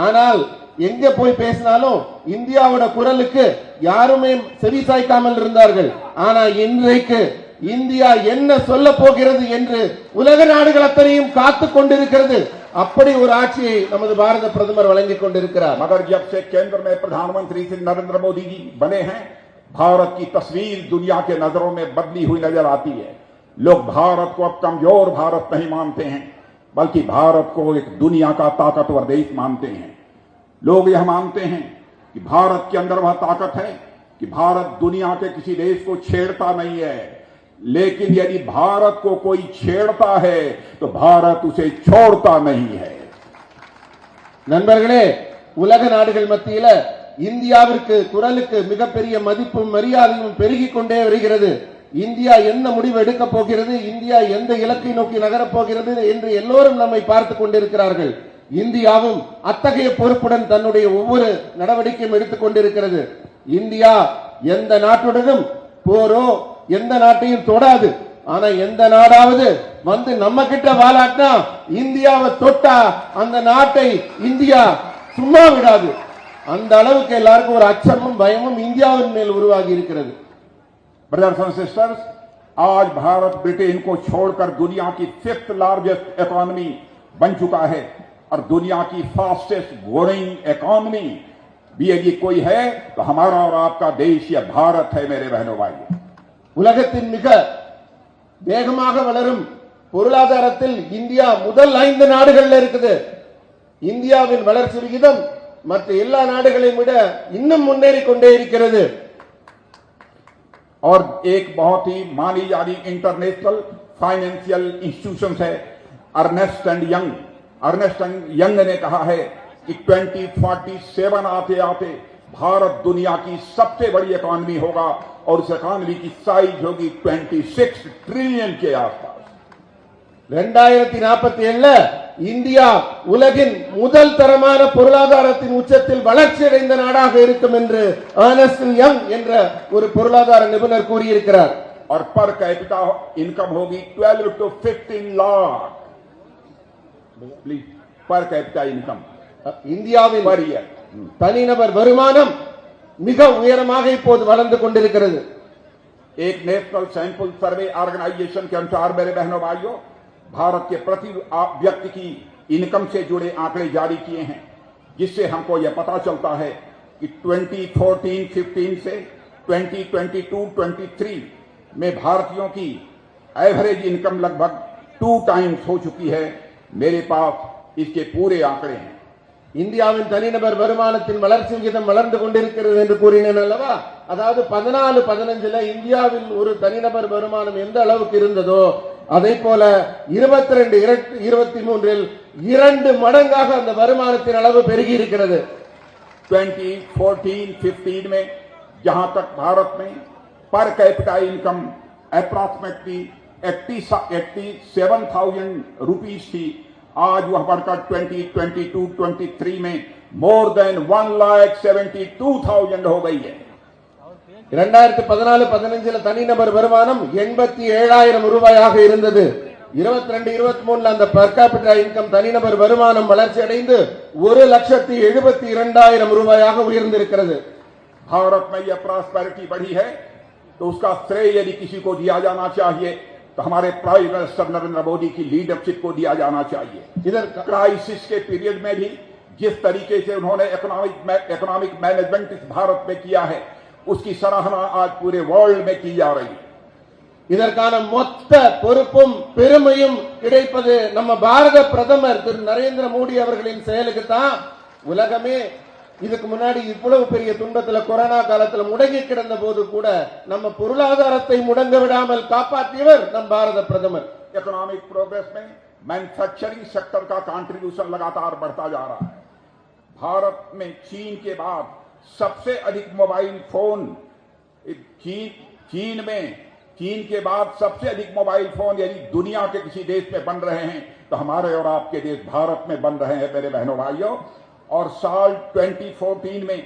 ஆனால் எங்க போய் பேசினாலும் இந்தியாவோட குரலுக்கு யாருமே செவி சாய்க்காமல் இருந்தார்கள். ஆனா இன்றைக்கு இந்தியா என்ன சொல்ல போகிறது என்று உலக நாடுகள் அத்தனையும் காத்து கொண்டிருக்கிறது. அப்படி ஒரு ஆட்சியை நமது பாரத பிரதமர் வழங்கிக் கொண்டிருக்கிறார். मगर जब से केंद्र में प्रधानमंत्री श्री नरेंद्र मोदी जी बने हैं, भारत की तस्वीर दुनिया के नजरों में बदली हुई नजर आती है। लोग भारत को अब कमजोर भारत नहीं मानते हैं, बल्कि भारत को एक दुनिया का ताकतवर देश मानते हैं। लोग यह मानते हैं कि भारत के अंदर वह ताकत है कि भारत दुनिया के किसी देश को छेड़ता नहीं है, लेकिन यदि भारत को कोई छेड़ता है तो भारत उसे छोड़ता नहीं है। நண்பர்களே, உலக நாடுகள் மத்தியில இந்தியாவிற்கு குரலுக்கு மிகப்பெரிய மதிப்பும் மரியாதையும் பெருகிக் கொண்டே வருகிறது. இந்தியா என்ன முடிவு எடுக்க போகிறது, இந்தியா எந்த இலக்கை நோக்கி நகரப் போகிறது என்று எல்லோரும் நம்மை பார்த்துக் கொண்டிருக்கிறார்கள். இந்தியாவும் அத்தகைய பொறுப்புடன் தன்னுடைய ஒவ்வொரு நடவடிக்கையும் எடுத்துக் கொண்டிருக்கிறது. இந்தியா எந்த நாட்டுடனும் போரோ எந்த நாட்டையும் தொடாது. ஆனா எந்த நாடாவது வந்து நம்ம கிட்ட வாலாட்டினா, இந்தியாவை தொட்டா அந்த நாட்டை இந்தியா சும்மா விடாது. அந்த அளவுக்கு எல்லாருக்கும் ஒரு அச்சமும் பயமும் இந்தியாவின் மேல் உருவாகி இருக்கிறது. ब्रदर्स एंड सिस्टर्स, आज भारत ब्रिटेन को छोड़कर दुनिया की 5th लार्जेस्ट इकोनॉमी बन चुका है और दुनिया की फास्टेस्ट ग्रोइंग इकोनॉमी भी यदि कोई है तो हमारा और आपका देश यह भारत है। मेरे बहनों भाई, உலகத்தின் மிக வேகமாக வளரும் பொருளாதாரத்தில் இந்தியா முதல் 5 நாடுகள்ல இருக்குது. இந்தியாவின் வளர்ச்சி விகிதம் மற்ற எல்லா நாடுகளையும் விட இன்னும் முன்னேறி கொண்டே இருக்கிறது. और एक बहुत ही मानी जानी इंटरनेशनल फाइनेंशियल इंस्टीट्यूशन है Ernst and Young. Ernst and Young ने कहा है कि 2047 आते आते भारत दुनिया की सबसे बड़ी इकॉनमी होगा और उस इकॉनमी की साइज होगी 26 ट्रिलियन के आसपास। 2047 இந்தியா உலகின் முதல் தரமான பொருளாதாரத்தின் உச்சத்தில் வளர்ச்சி அடைந்த நாடாக இருக்கும் என்று அர்னஸ்ட் யங் என்ற ஒரு பொருளாதார நிபுணர் கூறியிருக்கிறார்। और पर कैपिटा इनकम होगी 12 to 15 lakh please per capita income இந்தியாவின் पर ईयर। தனிநபர் வருமானம் மிக உயரமாக இப்போது வளர்ந்து கொண்டிருக்கிறது। एक नेशनल सैंपल सर्वे ऑर्गेनाइजेशन के अनुसार मेरे बहनों भाइयों भारत के प्रति व्यक्ति की इनकम से जुड़े आंकड़े जारी किए हैं, जिससे हमको यह पता चलता है कि 2014-15 से 2022-23 में भारतीयों की एवरेज इनकम लगभग 2 टाइम्स हो चुकी है। मेरे पास इसके पूरे आंकड़े हैं। இந்தியாவின் தனிநபர் வருமானத்தின் வளர்ச்சி விகிதம் வளர்ந்து கொண்டிருக்கிறது என்று கூறினேன் அல்லவா? அதாவது 14-15 இந்தியாவில் ஒரு தனிநபர் வருமானம் எந்த அளவுக்கு இருந்ததோ அதே போல 22-23 2 மடங்காக அந்த வருமானத்தின் அளவு பெருகி இருக்கிறது। 2014-15 में जहां तक भारत में per capita income approximately 87,000 rupees थी, आज वह बढ़कर 2022-23 में मोर देन 1,72,000 हो गई है। 2014-15 தனிநபர் வருமானம் 87,000 ரூபாயாக இருந்தது। 22-23 அந்த per capita இன்கம் தனிநபர் வருமானம் வளர்ச்சி அடைந்து 1,72,000 ரூபாயாக உயர்ந்திருக்கிறது। भारत में यह प्रॉस्पेरिटी बढ़ी है तो उसका श्रेय यदि किसी को दिया जाना चाहिए तो हमारे प्राइम मिनिस्टर नरेंद्र मोदी की लीडरशिप को दिया जाना चाहिए। इधर क्राइसिस के पीरियड में भी जिस तरीके से उन्होंने इकोनॉमिक मैनेजमेंट इस भारत में किया है उसकी सराहना आज पूरे वर्ल्ड में की जा रही है। இதற்கான மொத்த பொறுப்பும் பெருமையும் கிடைப்பது நம்ம பாரத பிரதமர் திரு நரேந்திர மோடி அவர்களின் செயலுக்கு தான்। உலகமே இதுக்கு முன்னாடி இவ்வளவு பெரிய துன்பத்துல கொரோனா காலத்துல முடங்கி கிடந்த போது கூட நம்ம பொருளாதாரத்தை முடங்க விடாமல் காப்பாற்றியவர் நம் பாரத பிரதமர்। इकोनॉमिक प्रोग्रेस में मैन्युफैक्चरिंग सेक्टर का कंट्रीब्यूशन लगातार बढ़ता जा रहा है। भारत में चीन के बाद सबसे अधिक मोबाइल फोन चीन के बाद सबसे अधिक मोबाइल फोन यदि दुनिया के किसी देश में बन रहे हैं तो हमारे और आपके देश भारत में बन रहे हैं मेरे बहनों भाइयों। और साल 2014 में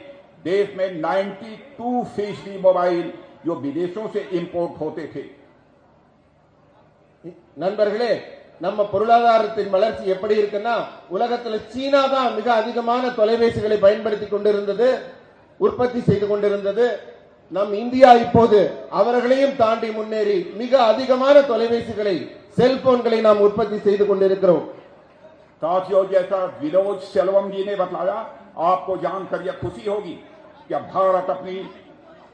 देश में 92% मोबाइल जो विदेशों से इंपोर्ट होते थे। நண்பர்களே, நம்ம பொருளாதாரத்தின் வளர்ச்சி எப்படி இருக்குன்னா உலகத்துல சீனா தான் மிக அதிகமான தொலைபேசிகளை பயன்படுத்தி கொண்டிருந்தது, உற்பத்தி செய்து கொண்டிருந்தது। நம் இந்தியா இப்போது அவர்களையும் தாண்டி முன்னேறி மிக அதிகமான தொலைபேசிகளை செல்போன்களை நாம் உற்பத்தி செய்து கொண்டிருக்கிறோம்। साथियों, जैसा विनोद सेल्वम जी ने बताया, आपको जानकर यह खुशी होगी कि भारत अपनी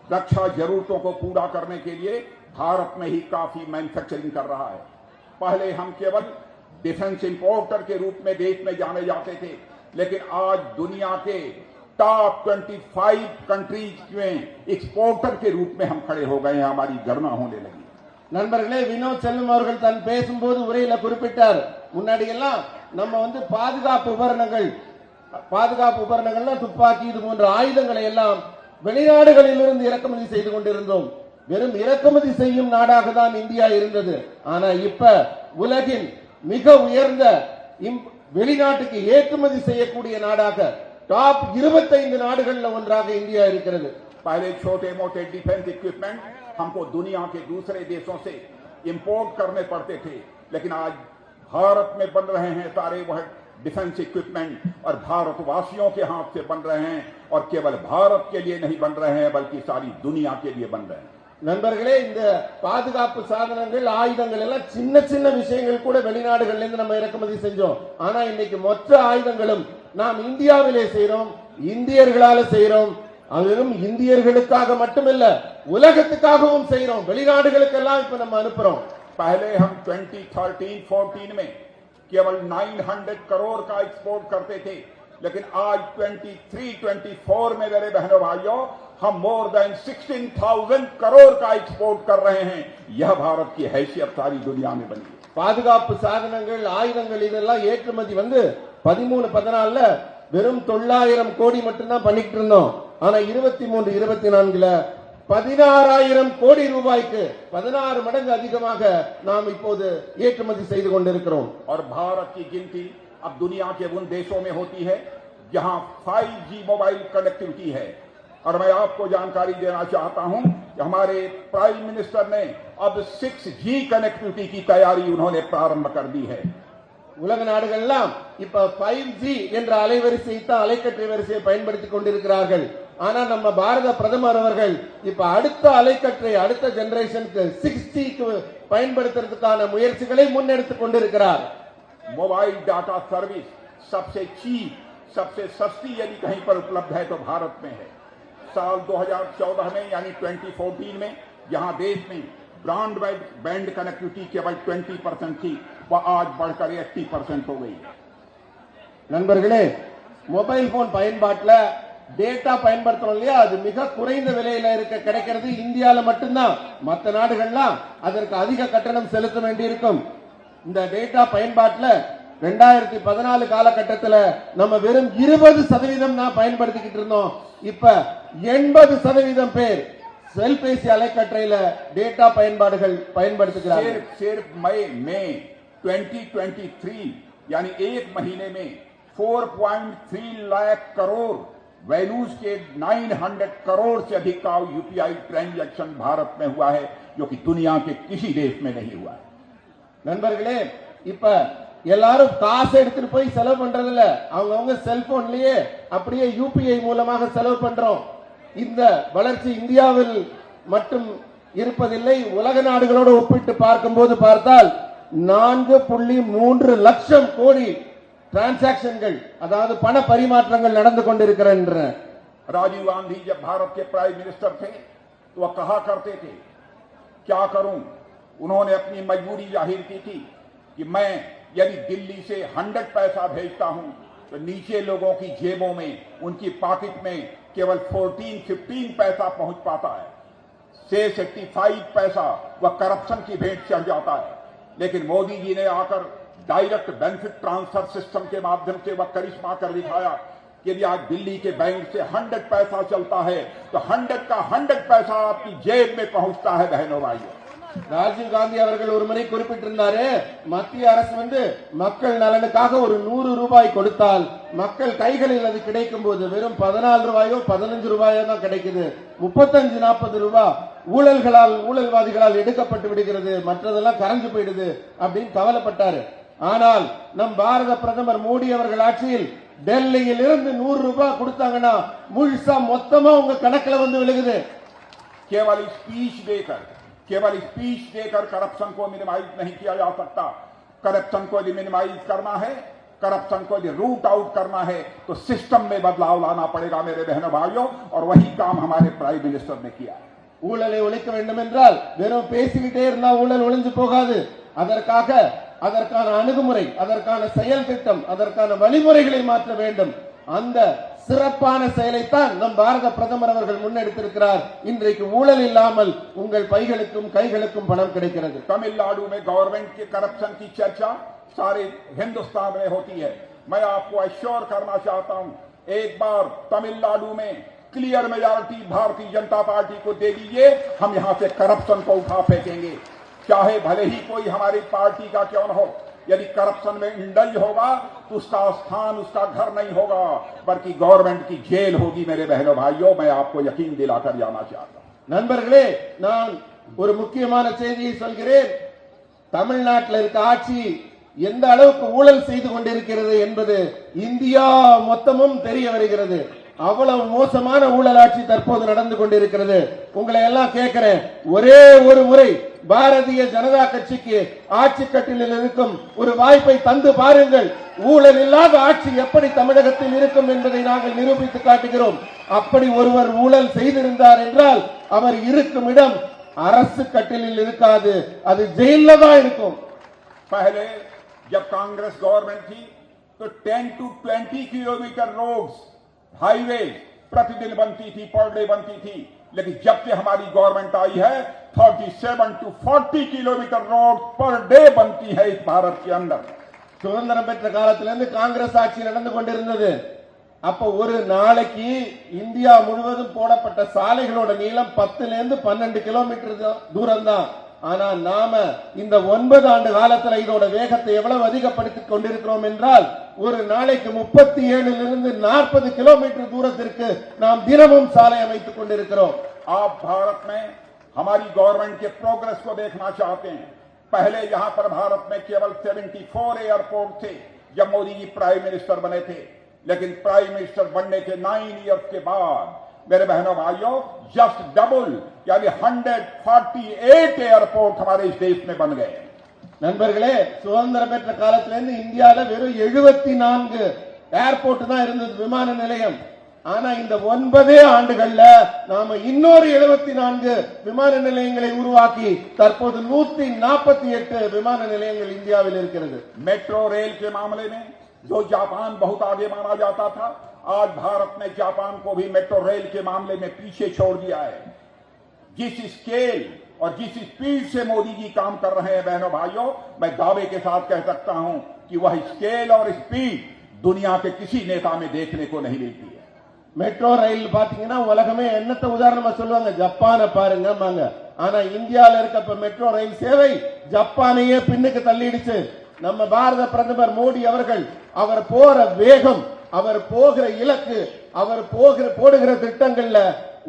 रक्षा जरूरतों को पूरा करने के लिए भारत में ही काफी मैन्युफैक्चरिंग कर रहा है। पहले हम केवल डिफेंस इंपोर्टर के रूप में देश में जाने जाते थे, लेकिन आज दुनिया के टॉप 25 कंट्रीज में एक्सपोर्टर के रूप में हम खड़े हो गए हैं। हमारी गणना होने लगी। நண்பர்களே, வினோத் செல்வம் அவர்கள் தன் பேசும்போது உரையில குறிப்பிட்டார், முன்னாடி எல்லாம் நம்ம பாதுகாப்பு உபகரணங்கள்னா துப்பாக்கி இது போன்ற ஆயுதங்களை எல்லாம் வெளிநாடுகளில் இருந்து இறக்குமதி செய்து கொண்டிருந்தோம்। வெறும் இறக்குமதி செய்யும் நாடாக தான் இந்தியா இருந்தது। ஆனா இப்ப உலகின் மிக உயர்ந்த வெளிநாட்டுக்கு ஏற்றுமதி செய்யக்கூடிய நாடாக டாப் 25 நாடுகள்ல ஒன்றாக இந்தியா இருக்கிறது। पहले छोटे मोटे डिफेंस इक्विपमेंट हमको दुनिया के दूसरे देशों से इंपोर्ट करने पड़ते थे, लेकिन आज भारत में बन रहे हैं सारे वह डिफेंस इक्विपमेंट और भारतवासियों के हाथ से बन रहे हैं और केवल भारत के लिए नहीं बन रहे हैं बल्कि सारी दुनिया के लिए बन रहे हैं। நண்பர்களே, இந்த பாதுகாப்பு சாதனங்கள் ஆயுதங்கள் எல்லாம் சின்ன சின்ன விஷயங்கள் கூட வெளிநாடுகள்ல இருந்து நம்ம இறக்குமதி செஞ்சோம்। ஆனா இன்னைக்கு மொத்த ஆயுதங்களும் நாம் இந்தியாவிலே செய்றோம், இந்தியர்களால செய்றோம்। அதுவும் இந்தியர்களுக்காக மட்டுமல்ல உலகத்துக்காகவும் செய்றோம், வெளிநாடுகளுக்கெல்லாம் இப்ப நம்ம அனுப்புறோம்। पहले हम 2013-14 में केवल 900 करोड़ का एक्सपोर्ट करते थे, लेकिन आज 23-24 में मेरे बहनों भाइयों हम मोर देन 16,000 करोड़ का एक्सपोर्ट कर रहे हैं। यह भारत की हैसियत सारी दुनिया में बनी है। பாதுகாப்பு சாதனங்கள் ஆயுதங்கள் இதெல்லாம் ஏற்றுமதி 13-14ல வெறும் 900 கோடி மட்டும்தான் பண்ணிட்டு இருந்தோம். ஆனா 23-24ல 16,000 கோடி ரூபாய்க்கு 16 மடங்கு அதிகமாக நாம் இப்போது ஏற்றுமதி செய்து கொண்டிருக்கிறோம். और भारत की गिनती अब दुनिया के उन देशों में होती है जहां 5G मोबाइल कनेक्टिविटी है। और मैं आपको जानकारी देना चाहता हूं कि हमारे प्राइम मिनिस्टर ने अब 6G कनेक्टिविटी की तैयारी उन्होंने प्रारंभ कर दी है। உலக நாடுகள்லாம் இப்ப 5G என்ற அலைவரிசை தான் அலைக்கற்றை வரிசையை பயன்படுத்திக் கொண்டிருக்கிறார்கள். ஆனா நம்ம பாரத பிரதமர் அவர்கள் இப்ப அடுத்த அலைக்கற்றை அடுத்த ஜெனரேஷனுக்கு 6G பயன்படுத்துறதுக்கான முயற்சிகளை முன்னெடுத்துக் கொண்டிருக்கிறார். मोबाइल डाटा सर्विस सबसे चीप, सबसे सस्ती यदि कहीं पर उपलब्ध है तो भारत में है। साल 2014 में यानी 2014 में जहां देश में ब्रॉडबैंड कनेक्टिविटी केवल 20% थी, वह आज बढ़कर 80% हो गई है। நண்பர்களே, மொபைல் போன் பயன்பாட்டுல டேட்டா பயன்படுத்துறோம் இல்லையா, அது மிக குறைந்த விலையில கிடைக்கிறது இந்தியால மட்டும்தான். மற்ற நாடுகள்லாம் அதற்கு அதிக கட்டணம் செலுத்த வேண்டியிருக்கும். இந்த டேட்டா பயன்பாட்டுல 2014 காலகட்டத்தில் நம்ம வெறும் 20% தான் பயன்படுத்திக்கிட்டு இருந்தோம். இப்ப 80% பேர் செல்பேசி அலைக்கற்றையில டேட்டா பயன்பாடுகள் பயன்படுத்துகிறார்கள். सिर्फ मई में 2023 यानी एक महीने में 4.3 लाख करोड़ वैल्यूज के 900 करोड़ से अधिक का यूपीआई ट्रांजैक्शन भारत में हुआ है, जो कि दुनिया के किसी देश में नहीं हुआ है। நண்பர்களே, இப்ப எல்லாரும் காசு எடுத்துட்டு போய் செலவு பண்றது இல்ல, அவங்க செல்போன்லயே அப்படியே யூபிஐ மூலமாக செலவு பண்றோம். இந்த வளர்ச்சி இந்தியாவில் மட்டும் இருப்பதில்லை, உலக நாடுகளோடு ஒப்பிட்டு பார்க்கும்போது பார்த்தால் 4.3 லட்சம் கோடி டிரான்சாக்சன்கள் அதாவது பண பரிமாற்றங்கள் நடந்து கொண்டிருக்கின்றன. राजीव गांधी जब भारत के प्राइम मिनिस्टर थे तो वह कहा करते थे, क्या करूं, उन्होंने अपनी मजबूरी जाहिर की थी कि मैं यदि दिल्ली से 100 पैसा भेजता हूं तो नीचे लोगों की जेबों में, उनकी पॉकेट में केवल 14-15 पैसा पहुंच पाता है। 65 पैसा वह करप्शन की भेंट चढ़ जाता है। लेकिन मोदी जी ने आकर डायरेक्ट बेनिफिट ट्रांसफर सिस्टम के माध्यम से वह करिश्मा कर दिखाया कि यदि आज दिल्ली के बैंक से 100 पैसा चलता है तो 100 का 100 पैसा आपकी जेब में पहुंचता है। बहनों भाइयों, ராஜீவ் காந்தி அவர்கள் ஒரு முறை குறிப்பிட்டிருந்தாரு, மத்திய அரசு மக்கள் நலனுக்காக ஒரு 100 ரூபாய் கொடுத்தால் மக்கள் கைகளில் அது கிடைக்கும் போது வெறும் 14 ரூபாயோ 15 ரூபாயோ தான் கிடைக்குது. 35-40 ரூபாய் ஊழல்வாதிகளால் எடுக்கப்பட்டு விடுகிறது, மற்றதெல்லாம் கரைஞ்சு போயிடுது அப்படின்னு கவலைப்பட்டாரு. ஆனால் நம் பாரத பிரதமர் மோடி அவர்கள் ஆட்சியில் டெல்லியில் இருந்து 100 ரூபாய் கொடுத்தாங்கன்னா முழுசா மொத்தமா உங்க கணக்குல வந்து விழுகுது. केवल स्पीच देकर करप्शन को मिनिमाइज नहीं किया जा सकता। करप्शन को यदि मिनिमाइज करना है, करप्शन को यदि रूट आउट करना है तो सिस्टम में बदलाव लाना पड़ेगा मेरे बहनों भाइयों, और वही काम हमारे प्राइम मिनिस्टर ने किया है। ஊழலை ஒழிக்க வேண்டும் என்றால் வெறும் பேசிக்கிட்டே இருந்தா ஊழல் ஒழிஞ்சு போகாது. அதற்கான அணுகுமுறை, அதற்கான செயல் திட்டம், அதற்கான வழிமுறைகளை மாற்ற வேண்டும். அந்த சிறப்பான செயலைத்தான் நம் பாரத பிரதமர் அவர்கள் முன்னெடுத்திருக்கிறார். இன்றைக்கு ஊழல் இல்லாமல் உங்கள் பைகளுக்கும் கைகளுக்கும் பணம் கிடைக்கிறது. तमिलनाडु में गवर्नमेंट के करप्शन की चर्चा सारे हिंदुस्तान में होती है। मैं आपको अश्योर करना चाहता हूं, एक बार तमिलनाडु में clear majority Bharatiya Janata party को दे दीजिए, हम यहां से करप्शन को उठा फेंकेंगे, चाहे भले ही कोई हमारी पार्टी का क्यों न हो। यदि करप्शन में इंडल्ज होगा तो उसका स्थान, उसका घर नहीं होगा, बल्कि गवर्नमेंट की जेल होगी। मेरे बहनों भाइयों, मैं आपको यकीन दिलाकर जाना चाहता हूं। நண்பர்களே, நான் ஒரு முக்கியமான செய்தியை சொல்கிறேன். தமிழ்நாட்டில் இருக்க ஆட்சி எந்த அளவுக்கு ஊழல் செய்து கொண்டிருக்கிறது என்பது இந்தியா மொத்தமும் தெரிய வருகிறது. அவ்வளவு மோசமான ஊழல் ஆட்சி தற்போது நடந்து கொண்டிருக்கிறது. உங்களை எல்லாம் கேட்கிறேன், ஒரே ஒரு முறை பாரதிய ஜனதா கட்சிக்கு ஆட்சி கட்டிலில் இருக்கும் ஒரு வாய்ப்பை தந்து பாருங்கள். ஊழல் இல்லாத ஆட்சி எப்படி தமிழகத்தில் இருக்கும் என்பதை நாங்கள் நிரூபித்து காட்டுகிறோம். அப்படி ஒருவர் ஊழல் செய்திருந்தார் என்றால் அவர் இருக்கும் இடம் அரசு கட்டிலில் இருக்காது, அது ஜெயில தான் இருக்கும். पहले जब कांग्रेस गवर्नमेंट थी तो 10 to 20 किलोमीटर रोड्स, हाईवे प्रतिदिन बनती थी, पर डे बनती थी। लेकिन जब से हमारी गवर्नमेंट आई है 37 to 40 kilometre road per day बनती है इस भारत के अंदर। சுதந்திரம் பெற்ற காலத்திலிருந்து காங்கிரஸ் ஆட்சி நடந்து கொண்டிருந்தது. அப்ப ஒரு நாளைக்கு இந்தியா முழுவதும் போடப்பட்ட சாலைகளோட நீளம் 10 இருந்து 12 கிலோமீட்டர் தூரம் தான். ஆனா நாம இந்த 9 ஆண்டு காலத்துல இதோட வேகத்தை எவ்வளவு அதிகப்படுத்திக் கொண்டிருக்கிறோம் என்றால் ஒரு நாளைக்கு 37 இருந்து 40 கிலோமீட்டர் தூரத்திற்கு நாம் தினமும் சாலை அமைத்துக் கொண்டிருக்கிறோம். आप भारत में हमारी गवर्नमेंट के प्रोग्रेस को देखना चाहते हैं। पहले यहां पर भारत में केवल 74 एयरपोर्ट थे जब मोदी जी प्राइम मिनिस्टर बने थे। लेकिन प्राइम मिनिस्टर बनने के 9 ईयर्स के बाद मेरे बहनों भाइयों जस्ट डबल यानी 148 एयरपोर्ट हमारे इस देश में बन गए। நண்பர்களே, சுதந்திரம் பெற்ற காலத்திலிருந்து இந்தியால வெறும் 74 ஏர்போர்ட் தான் இருந்தது, விமான நிலையம். ஆனா இந்த 9 ஆண்டுகள்ல நாம இன்னொரு 74 விமான நிலையங்களை உருவாக்கி தற்போது 148 விமான நிலையங்கள் இந்தியாவில் இருக்கிறது. मेट्रो रेल के मामले में जो जापान बहुत आगे माना जाता था, आज भारत ने जापान को भी मेट्रो रेल के मामले में पीछे छोड़ दिया है। जिस स्केल और जिस स्पीड से मोदी जी काम कर रहे हैं बहनों भाइयों, मैं दावे के साथ कह सकता हूं कि वह स्केल और स्पीड दुनिया के किसी नेता में देखने को नहीं मिलती है। மெட்ரோ ரயில் பாத்தீங்கன்னா உலகமே என்னத்த உதாரணமா சொல்லுவாங்க, ஜப்பானை பாருங்க. ஆனா இந்தியால இருக்க மெட்ரோ ரயில் சேவை ஜப்பானையே பின்னுக்கு தள்ளிடுச்சு. நம்ம பாரத பிரதமர் மோடி அவர்கள் அவர் போற வேகம், அவர் போகிற இலக்கு, அவர் போடுகிற திட்டங்கள்ல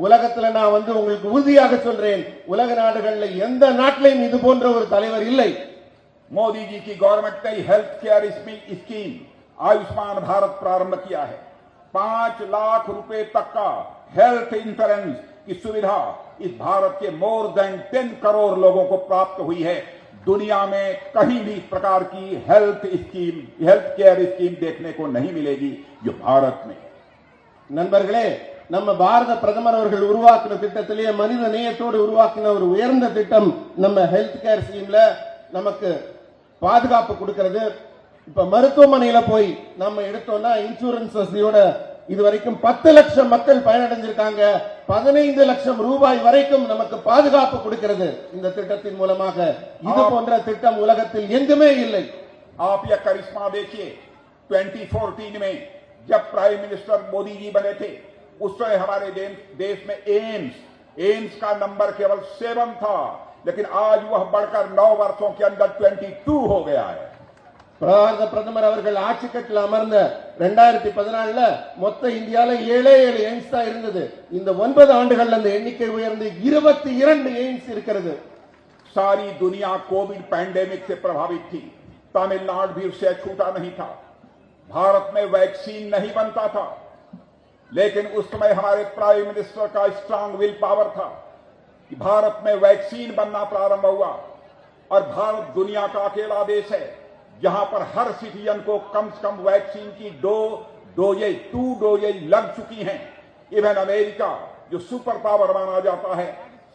உலகத்துல நான் உங்களுக்கு உறுதியாக சொல்றேன், உலக நாடுகள்ல எந்த நாட்டிலையும் இது போன்ற ஒரு தலைவர் இல்லை. मोदी जी की गवर्नमेंट ने health care scheme Ayushman Bharat प्रारंभ किया है। 5 लाख रुपए तक का हेल्थ इंश्योरेंस की सुविधा इस भारत के मोर देन 10 करोड़ लोगों को प्राप्त हुई है। दुनिया में कहीं भी इस प्रकार की हेल्थ केयर स्कीम देखने को नहीं मिलेगी जो भारत में। நண்பர்களே, நம்ம பாரத பிரதமர் அவர்கள் உருவாக்கின திட்டத்திலேயே மனித நேயத்தோடு உருவாக்கின ஒரு உயர்ந்த திட்டம் நம்ம ஹெல்த் கேர் ஸ்கீம்ல நமக்கு பாதுகாப்பு கொடுக்கிறது. இப்ப மருத்துவமனையில போய் நம்ம எடுத்தோம்னா இன்சூரன்ஸ் வசதியோட இதுவரைக்கும் 10 லட்சம் மக்கள் பயனடைஞ்சிருக்காங்க. 15 லட்சம் ரூபாய் வரைக்கும் நமக்கு பாதுகாப்பு கொடுக்கிறது இந்த திட்டத்தின் மூலமாக. இது போன்ற திட்டம் உலகத்தில் எங்குமே இல்லை. आप यह करिश्मा देखिए, 2014 में जब प्राइम मिनिस्टर मोदी जी बने थे उस समय हमारे देश में एम्स का नंबर केवल 7 था, लेकिन आज वह बढ़कर 9 वर्षों के अंदर 22 हो गया है। பாரத பிரதமர் அவர்கள் ஆட்சி கட்டில் அமர்ந்த 2014 மொத்த இந்தியால 7 எய்ம்ஸ் தான் இருந்தது. இந்த 9 ஆண்டுகள் அந்த எண்ணிக்கை உயர்ந்து 22 எய்ம்ஸ் இருக்கிறது. सारी दुनिया कोविड पैंडेमिक से प्रभावित थी, तमिलनाडु भी उससे छूटा नहीं था। भारत में वैक्सीन नहीं बनता था, लेकिन उस समय हमारे प्राइम मिनिस्टर का स्ट्रांग विल पावर था कि भारत में वैक्सीन बनना प्रारंभ हुआ। और भारत दुनिया का अकेला देश है जहां पर हर सिटीजन को कम से कम वैक्सीन की 2 डोजेज लग चुकी हैं। इवन अमेरिका जो सुपर पावर माना जाता है,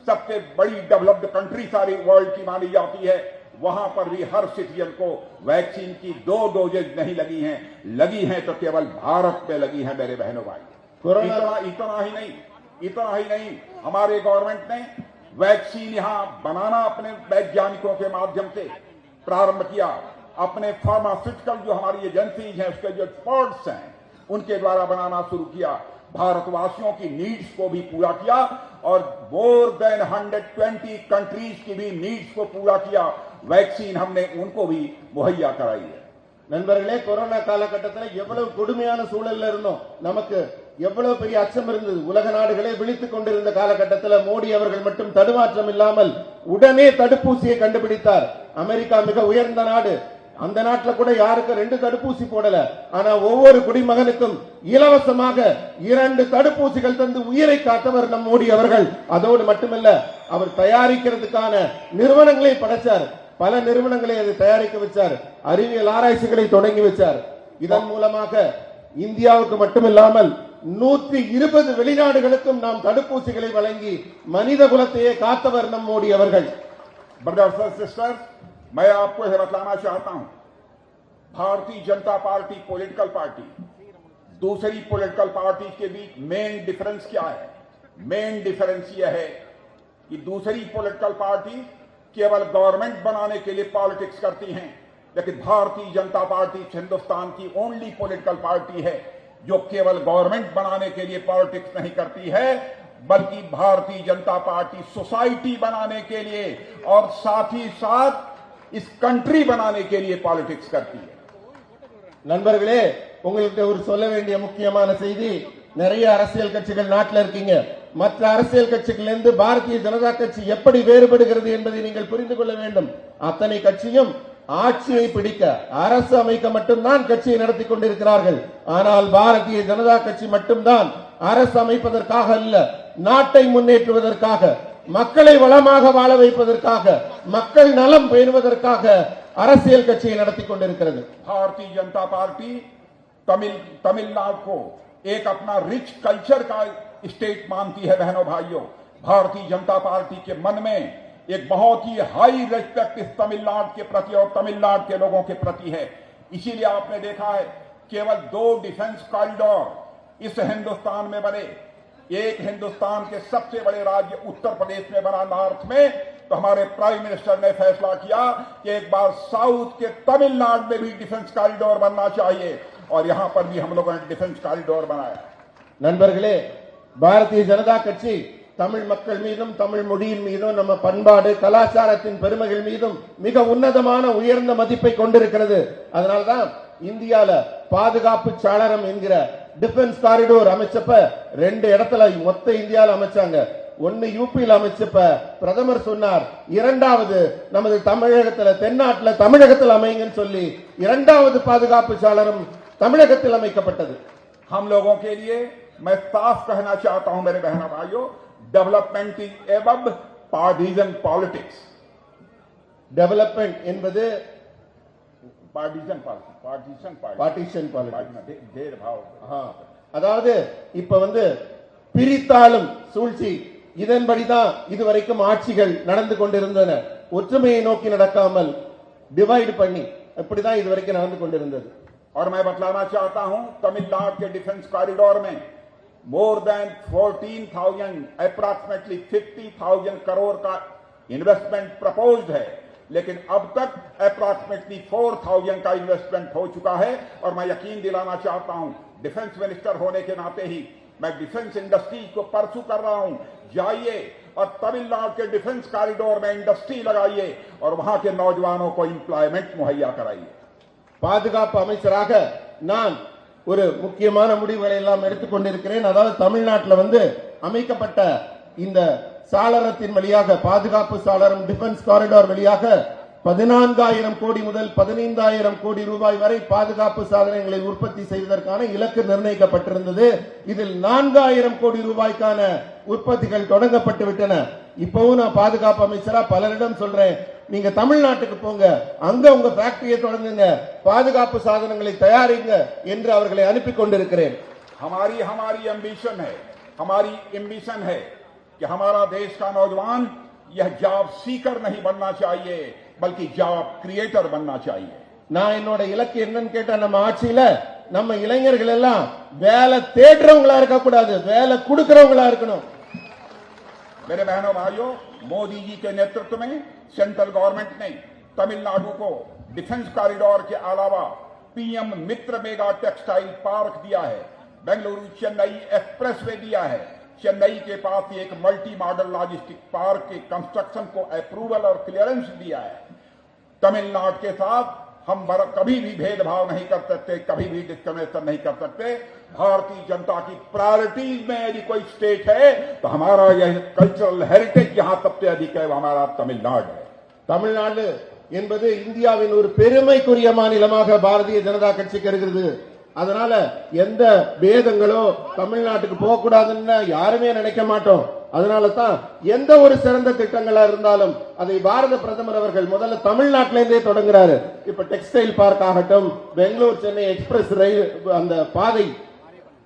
सबसे बड़ी डेवलप्ड कंट्री सारी वर्ल्ड की मानी जाती है, वहां पर भी हर सिटीजन को वैक्सीन की 2 डोजेज नहीं लगी हैं। लगी हैं तो केवल भारत में लगी हैं मेरे बहनों भाई। इतना ही नहीं, हमारे गवर्नमेंट ने वैक्सीन यहां बनाना अपने वैज्ञानिकों के माध्यम से प्रारंभ किया। अपने फार्मास्यूटिकल जो हमारी एजेंसीज हैं, उसके जो एक्सपर्ट्स हैं, उनके द्वारा बनाना शुरू किया। भारतवासियों की नीड्स को भी पूरा किया और मोर देन 120 कंट्रीज की भी नीड्स को पूरा किया। वैक्सीन हमने उनको भी मुहैया कराई है। நண்பர்களே, கொரோனா காலகட்டத்தில் எவ்வளவு கொடுமையான சூழல்ல இருந்தோம், நமக்கு எவ்வளவு பெரிய அச்சம் இருந்தது. உலக நாடுகளே விழித்துக் கொண்டிருந்த காலகட்டத்தில் மோடி அவர்கள் மட்டும் தடுமாற்றம் இல்லாமல் உடனே தடுப்பூசியை கண்டுபிடித்தார். அமெரிக்கா மிக உயர்ந்த நாடு, அந்த நாட்டில் கூட யாருக்கு 2 தடுப்பூசி போடல. ஆனா ஒவ்வொரு குடிமகனுக்கும் இலவசமாக 2 தடுப்பூசிகள் தந்து உயிரை காத்தவர் நம் மோடி அவர்கள். அதோடு மட்டுமல்ல, அவர் தயாரிக்கிறதுக்கான நிறுவனங்களை படைச்சார். பல நிறுவனங்களை அதை தயாரிக்க வச்சார். அறிவியல் ஆராய்ச்சிகளை தொடங்கி வச்சார். இதன் மூலமாக இந்தியாவுக்கு மட்டுமில்லாமல் 120 வெளிநாடுகளுக்கும் நாம் தடுப்பூசிகளை வழங்கி மனித குலத்தையே காத்தவர் நம் மோடி அவர்கள். ब्रदर्स और सिस्टर्स, मैं आपको यह बतलाना चाहता हूं Bharatiya Janata party political party दूसरी पॉलिटिकल पार्टी के बीच मेन डिफरेंस क्या है? मेन डिफरेंस यह है कि दूसरी पॉलिटिकल पार्टी केवल गवर्नमेंट बनाने के लिए पॉलिटिक्स करती हैं, लेकिन भारतीय जनता पार्टी हिंदुस्तान की ओनली पॉलिटिकल पार्टी है जो केवल गवर्नमेंट बनाने के लिए पॉलिटिक्स नहीं करती है, बल्कि भारतीय जनता पार्टी सोसाइटी बनाने के लिए और साथ ही साथ इस कंट्री बनाने के लिए पॉलिटिक्स करती है। நண்பர்களே, உங்களுக்கு ஒரு சொல்ல வேண்டிய முக்கியமான செய்தி, நிறைய அரசியல் கட்சிகள் நாட்டில் இருக்கீங்க. மற்ற அரசியல் கட்சிகளிலிருந்து பாரதிய ஜனதா கட்சி எப்படி வேறுபடுகிறது என்பதை நீங்கள் புரிந்து கொள்ள வேண்டும். அத்தனை கட்சியும் ஆட்சியை பிடிக்க, அரசு அமைக்க மட்டும்தான் கட்சியை நடத்தி கொண்டிருக்கிறார்கள். ஆனால் பாரதிய ஜனதா கட்சி மட்டும்தான் அரசு அமைப்பதற்காக அல்ல, நாட்டை முன்னேற்றுவதற்காக, மக்களை வளமாக வாழ வைப்பதற்காக, மக்கள் நலம் பேணுவதற்காக அரசியல் கட்சியை நடத்தி கொண்டிருக்கிறது. भारतीय जनता पार्टी तमिलनाडु को एक अपना रिच कल्चर का स्टेट मानती है। बहनों भाइयों, भारतीय जनता पार्टी के मन में एक बहुत ही हाई रेस्पेक्ट इस तमिलनाडु के प्रति और तमिलनाडु के लोगों के प्रति है। इसीलिए आपने देखा है केवल 2 डिफेंस कॉरिडोर इस हिंदुस्तान में बने। एक हिंदुस्तान के सबसे बड़े राज्य उत्तर प्रदेश में बना नॉर्थ में, तो हमारे प्राइम मिनिस्टर ने फैसला किया कि एक बार साउथ के तमिलनाडु में भी डिफेंस कॉरिडोर बनना चाहिए और यहां पर भी हम लोगों ने डिफेंस कॉरिडोर बनाया। நண்பர்களே, பாரதிய ஜனதா கட்சி தமிழ் மக்கள் மீதும் தமிழ் மொழியின் மீதும் நம்ம பண்பாடு கலாச்சாரத்தின் பெருமைகள் மீதும் மிக உன்னதமான உயர்ந்த மதிப்பை கொண்டிருக்கிறது. அதனால்தான் இந்தியால பாதுகாப்பு சாளரம் என்கிற டிஃபென்ஸ் காரிடோர் அமைச்சப்ப 2 இடத்துல மொத்த இந்தியால அமைச்சாங்க. ஒன்னு யூபியில் அமைச்சப்ப பிரதமர் சொன்னார், இரண்டாவது நமது தமிழகத்துல தென்னாட்டுல தமிழகத்தில் அமைங்கன்னு சொல்லி 2வது பாதுகாப்பு சாளரம் தமிழகத்தில் அமைக்கப்பட்டது. हम लोगों के लिए मैं साफ कहना चाहता हूं मेरे बहनों भाइयों, development is above partisan politics. Development என்பது पार्टीजन भेदभाव। அதாவது இப்ப பிரித்தாளும் சூழ்ச்சி இதன்படிதான் இதுவரைக்கும் ஆட்சிகள் நடந்து கொண்டிருந்தன. ஒற்றுமையை நோக்கி நடக்காமல் டிவைட் பண்ணி இப்படிதான் இதுவரைக்கும் நடந்து கொண்டிருந்தது. और मैं बतलाना चाहता हूं, तमिलनाडु के डिफेंस कॉरिडोर में मोर देन 14,000 अप्रॉक्सिमेटली 50,000 करोड़ का इन्वेस्टमेंट प्रपोज्ड है, लेकिन अब तक अप्रॉक्सिमेटली 4,000 का इन्वेस्टमेंट हो चुका है। और मैं यकीन दिलाना चाहता हूं, डिफेंस मिनिस्टर होने के नाते ही मैं डिफेंस इंडस्ट्री को परसू कर रहा हूं, जाइए और तमिलनाडु के डिफेंस कॉरिडोर में इंडस्ट्री लगाइए और वहां के नौजवानों को एम्प्लॉयमेंट मुहैया कराइए। பாதுகாப்பு அமைச்சராக நான் ஒரு முக்கியமான முடிவுகளை எல்லாம் எடுத்துக்கொண்டிருக்கிறேன். அதாவது தமிழ்நாட்டில் அமைக்கப்பட்ட இந்த சாளரத்தின் வழியாக, பாதுகாப்பு சாளரம் டிஃபென்ஸ் காரிடார் வழியாக 14,000 கோடி முதல் 15,000 கோடி ரூபாய் வரை பாதுகாப்பு சாதனங்களை உற்பத்தி செய்வதற்கான இலக்கு நிர்ணயிக்கப்பட்டிருந்தது. இதில் 4,000 கோடி ரூபாய்க்கான உற்பத்திகள் தொடங்கப்பட்டு விட்டன. இப்பவும் நான் பாதுகாப்பு அமைச்சரா பலரிடம் சொல்றேன், நீங்க தமிழ்நாட்டுக்கு போங்க, அங்க உங்க ஃபேக்டரியை தொடங்குங்க, பாதுகாப்பு சாதனங்களை தயாரிங்க என்று அவர்களை அனுப்பி கொண்டிருக்கிறேன். हमारी एम्बिशन है कि हमारा देश का नौजवान यह जॉब सीकर नहीं बनना चाहिए, बल्कि जॉब क्रिएटर बनना चाहिए। நான் என்னோட இலக்கு என்னன்னு கேட்டா, நம்ம ஆட்சியில நம்ம இளைஞர்கள் எல்லாம் வேலை தேடுறவங்களா இருக்க கூடாது, வேலை கொடுக்கறவங்களா இருக்கணும். मेरे बहनों भाइयों, मोदी जी के नेतृत्व में सेंट्रल गवर्नमेंट ने तमिलनाडु को डिफेंस कॉरिडोर के अलावा पीएम मित्र मेगा टेक्सटाइल पार्क दिया है, बेंगलुरु चेन्नई एक्सप्रेसवे दिया है, चेन्नई के पास एक मल्टी मॉडल लॉजिस्टिक पार्क के कंस्ट्रक्शन को अप्रूवल और क्लियरेंस दिया है। तमिलनाडु के साथ हम कभी भी भेदभाव नहीं कर सकते, कभी भी डिस्क्रिमिनेशन नहीं कर सकते। भारतीय जनता की प्रायोरिटीज में यदि कोई स्टेट है तो हमारा यह कल्चरल हेरिटेज यहां सबसे अधिक है, वो हमारा तमिलनाडु है। தமிழ்நாடு என்பது இந்தியாவின் ஒரு பெருமைக்குரிய மாநிலமாக பாரதிய ஜனதா கட்சிக்கு இருக்கிறது. அதனால எந்த பேதங்களோ தமிழ்நாட்டுக்கு போக கூடாதுன்னு யாருமே நினைக்க மாட்டோம். அதனால தான் எந்த ஒரு சிறந்த திட்டங்களா இருந்தாலும் அதை பாரத பிரதமர் அவர்கள் முதல்ல தமிழ்நாட்டிலிருந்தே தொடங்குறாரு. இப்ப டெக்ஸ்டைல் பார்க் ஆகட்டும், பெங்களூர் சென்னை எக்ஸ்பிரஸ் ரயில் அந்த பாதை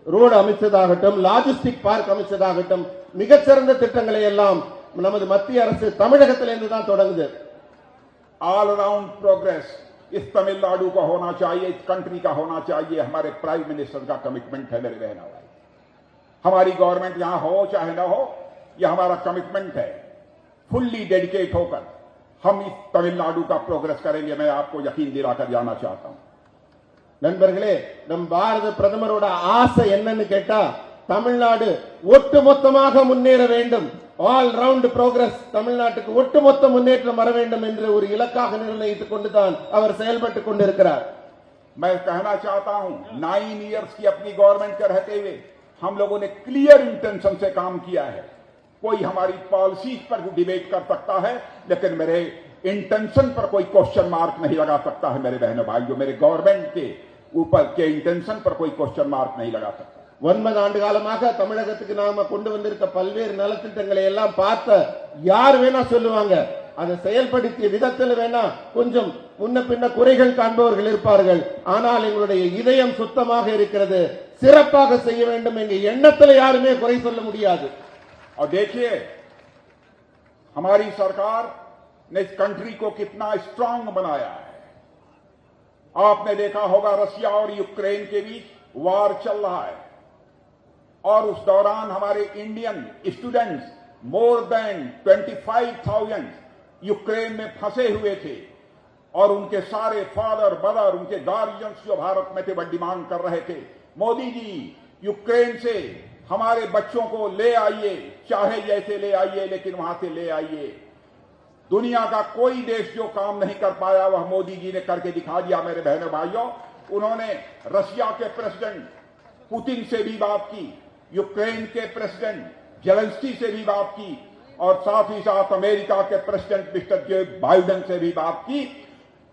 ரோடு அமைச்சதாகட்டும், லாஜிஸ்டிக் பார்க் அமைச்சதாகட்டும், மிகச்சிறந்த திட்டங்களை எல்லாம் நமது மத்திய அரசு தமிழகத்திலிருந்து தான் தொடங்குது. All around progress इस तमिलनाडु का होना चाहिए, इस कंट्री का होना चाहिए, हमारे प्राइम मिनिस्टर का कमिटमेंट है मेरे बहनों भाई। हमारी गवर्नमेंट यहां हो चाहे ना हो, यह हमारा कमिटमेंट है। फुल्ली डेडिकेट होकर हम इस तमिलनाडु का प्रोग्रेस करेंगे, मैं आपको यकीन दिलाकर जाना चाहता हूं। நண்பர்களே, நம் பாரத பிரதமரோட ஆசை என்னன்னு கேட்டா, தமிழ்நாடு ஒட்டுமொத்தமாக முன்னேற வேண்டும், ஆல் ரவுண்ட் ப்ரோக்ரஸ், தமிழ்நாட்டுக்கு ஒட்டுமொத்த முன்னேற்றம் வர வேண்டும் என்று ஒரு இலக்காக நிர்ணயித்துக் கொண்டுதான் அவர் செயல்பட்டுக் கொண்டிருக்கிறார். मैं कहना चाहता हूं, 9 इयर्स की अपनी गवर्नमेंट के रहते हुए हम लोगों ने क्लियर इंटेंशन से काम किया है। कोई हमारी पॉलिसीज पर डिबेट कर सकता है, लेकिन मेरे इंटेंशन पर कोई क्वेश्चन मार्क नहीं लगा सकता है मेरे बहनों भाइयों। मेरे गवर्नमेंट के ऊपर के इंटेंशन पर कोई क्वेश्चन मार्क नहीं लगा सकता। 9 ஆண்டு காலமாக தமிழகத்துக்கு நாம கொண்டு வந்திருக்க பல்வேறு நலத்திட்டங்களை எல்லாம் பார்த்த யார் வேணா சொல்லுவாங்க, அதை செயல்படுத்திய விதத்தில் வேணா கொஞ்சம் முன்ன பின்ன குறைகள் காண்பவர்கள் இருப்பார்கள். ஆனால் எங்களுடைய இதயம் சுத்தமாக இருக்கிறது, சிறப்பாக செய்ய வேண்டும் என்ற எண்ணத்தில் யாருமே குறை சொல்ல முடியாது. और देखिए हमारी सरकार ने इस कंट्री को कितना स्ट्रांग बनाया है। आपने देखा होगा रशिया और यूक्रेन के बीच वार चल रहा है, और उस दौरान हमारे Indian students more than 25,000 Ukraine में फंसे हुए थे, और उनके सारे फादर मदर, उनके गार्जियंस जो भारत में थे, वह डिमांड कर रहे थे, मोदी जी यूक्रेन से हमारे बच्चों को ले आइए, चाहे जैसे ले आइए, लेकिन वहां से ले आइए। दुनिया का कोई देश जो काम नहीं कर पाया वह मोदी जी ने करके दिखा दिया मेरे बहनों भाइयों। उन्होंने रशिया के प्रेसिडेंट पुतिन से भी बात की, यूक्रेन के प्रेसिडेंट जेलेंस्की से भी बात की, और साथ ही साथ अमेरिका के प्रेसिडेंट मिस्टर जो बाइडेन से भी बात की।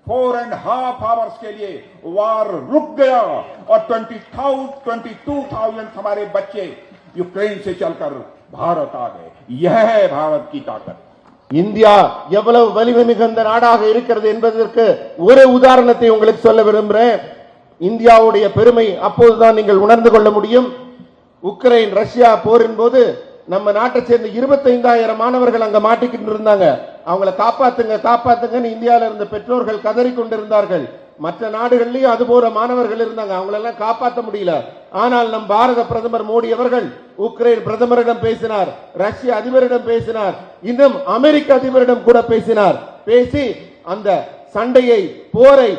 4.5 आवर्स के लिए वार रुक गया, और 22,000 हमारे बच्चे यूक्रेन से चलकर भारत आ गए। यह है भारत की ताकत। இந்தியா எவ்வளவு வலிமை மிகுந்த நாடாக இருக்கிறது என்பதற்கு ஒரு உதாரணத்தை உங்களுக்கு சொல்ல விரும்புகிறேன். இந்தியாவுடைய பெருமை அப்போதுதான் நீங்கள் உணர்ந்து கொள்ள முடியும். உக்ரைன் ரஷ்யா போரின் போது நம்ம நாட்டை சேர்ந்த 25,000 மாணவர்கள் அங்க மாட்டிக்கிட்டு இருந்தாங்க. அவங்கள காப்பாத்துங்க காப்பாத்துங்கன்னு இந்தியாவில இருந்த பெற்றோர்கள் கதறி கொண்டிருந்தார்கள். மற்ற நாடுகளிலும் அது போல மாணவர்கள் இருந்தாங்க, அவங்களெல்லாம் காப்பாற்ற முடியல. ஆனால் நம் பாரத பிரதமர் மோடி அவர்கள் உக்ரைன் பிரதமரிடம் பேசினார், ரஷ்ய அதிபரிடம் பேசினார், இன்னும் அமெரிக்க அதிபரிடம் கூட பேசினார். பேசி அந்த சண்டையை, போரை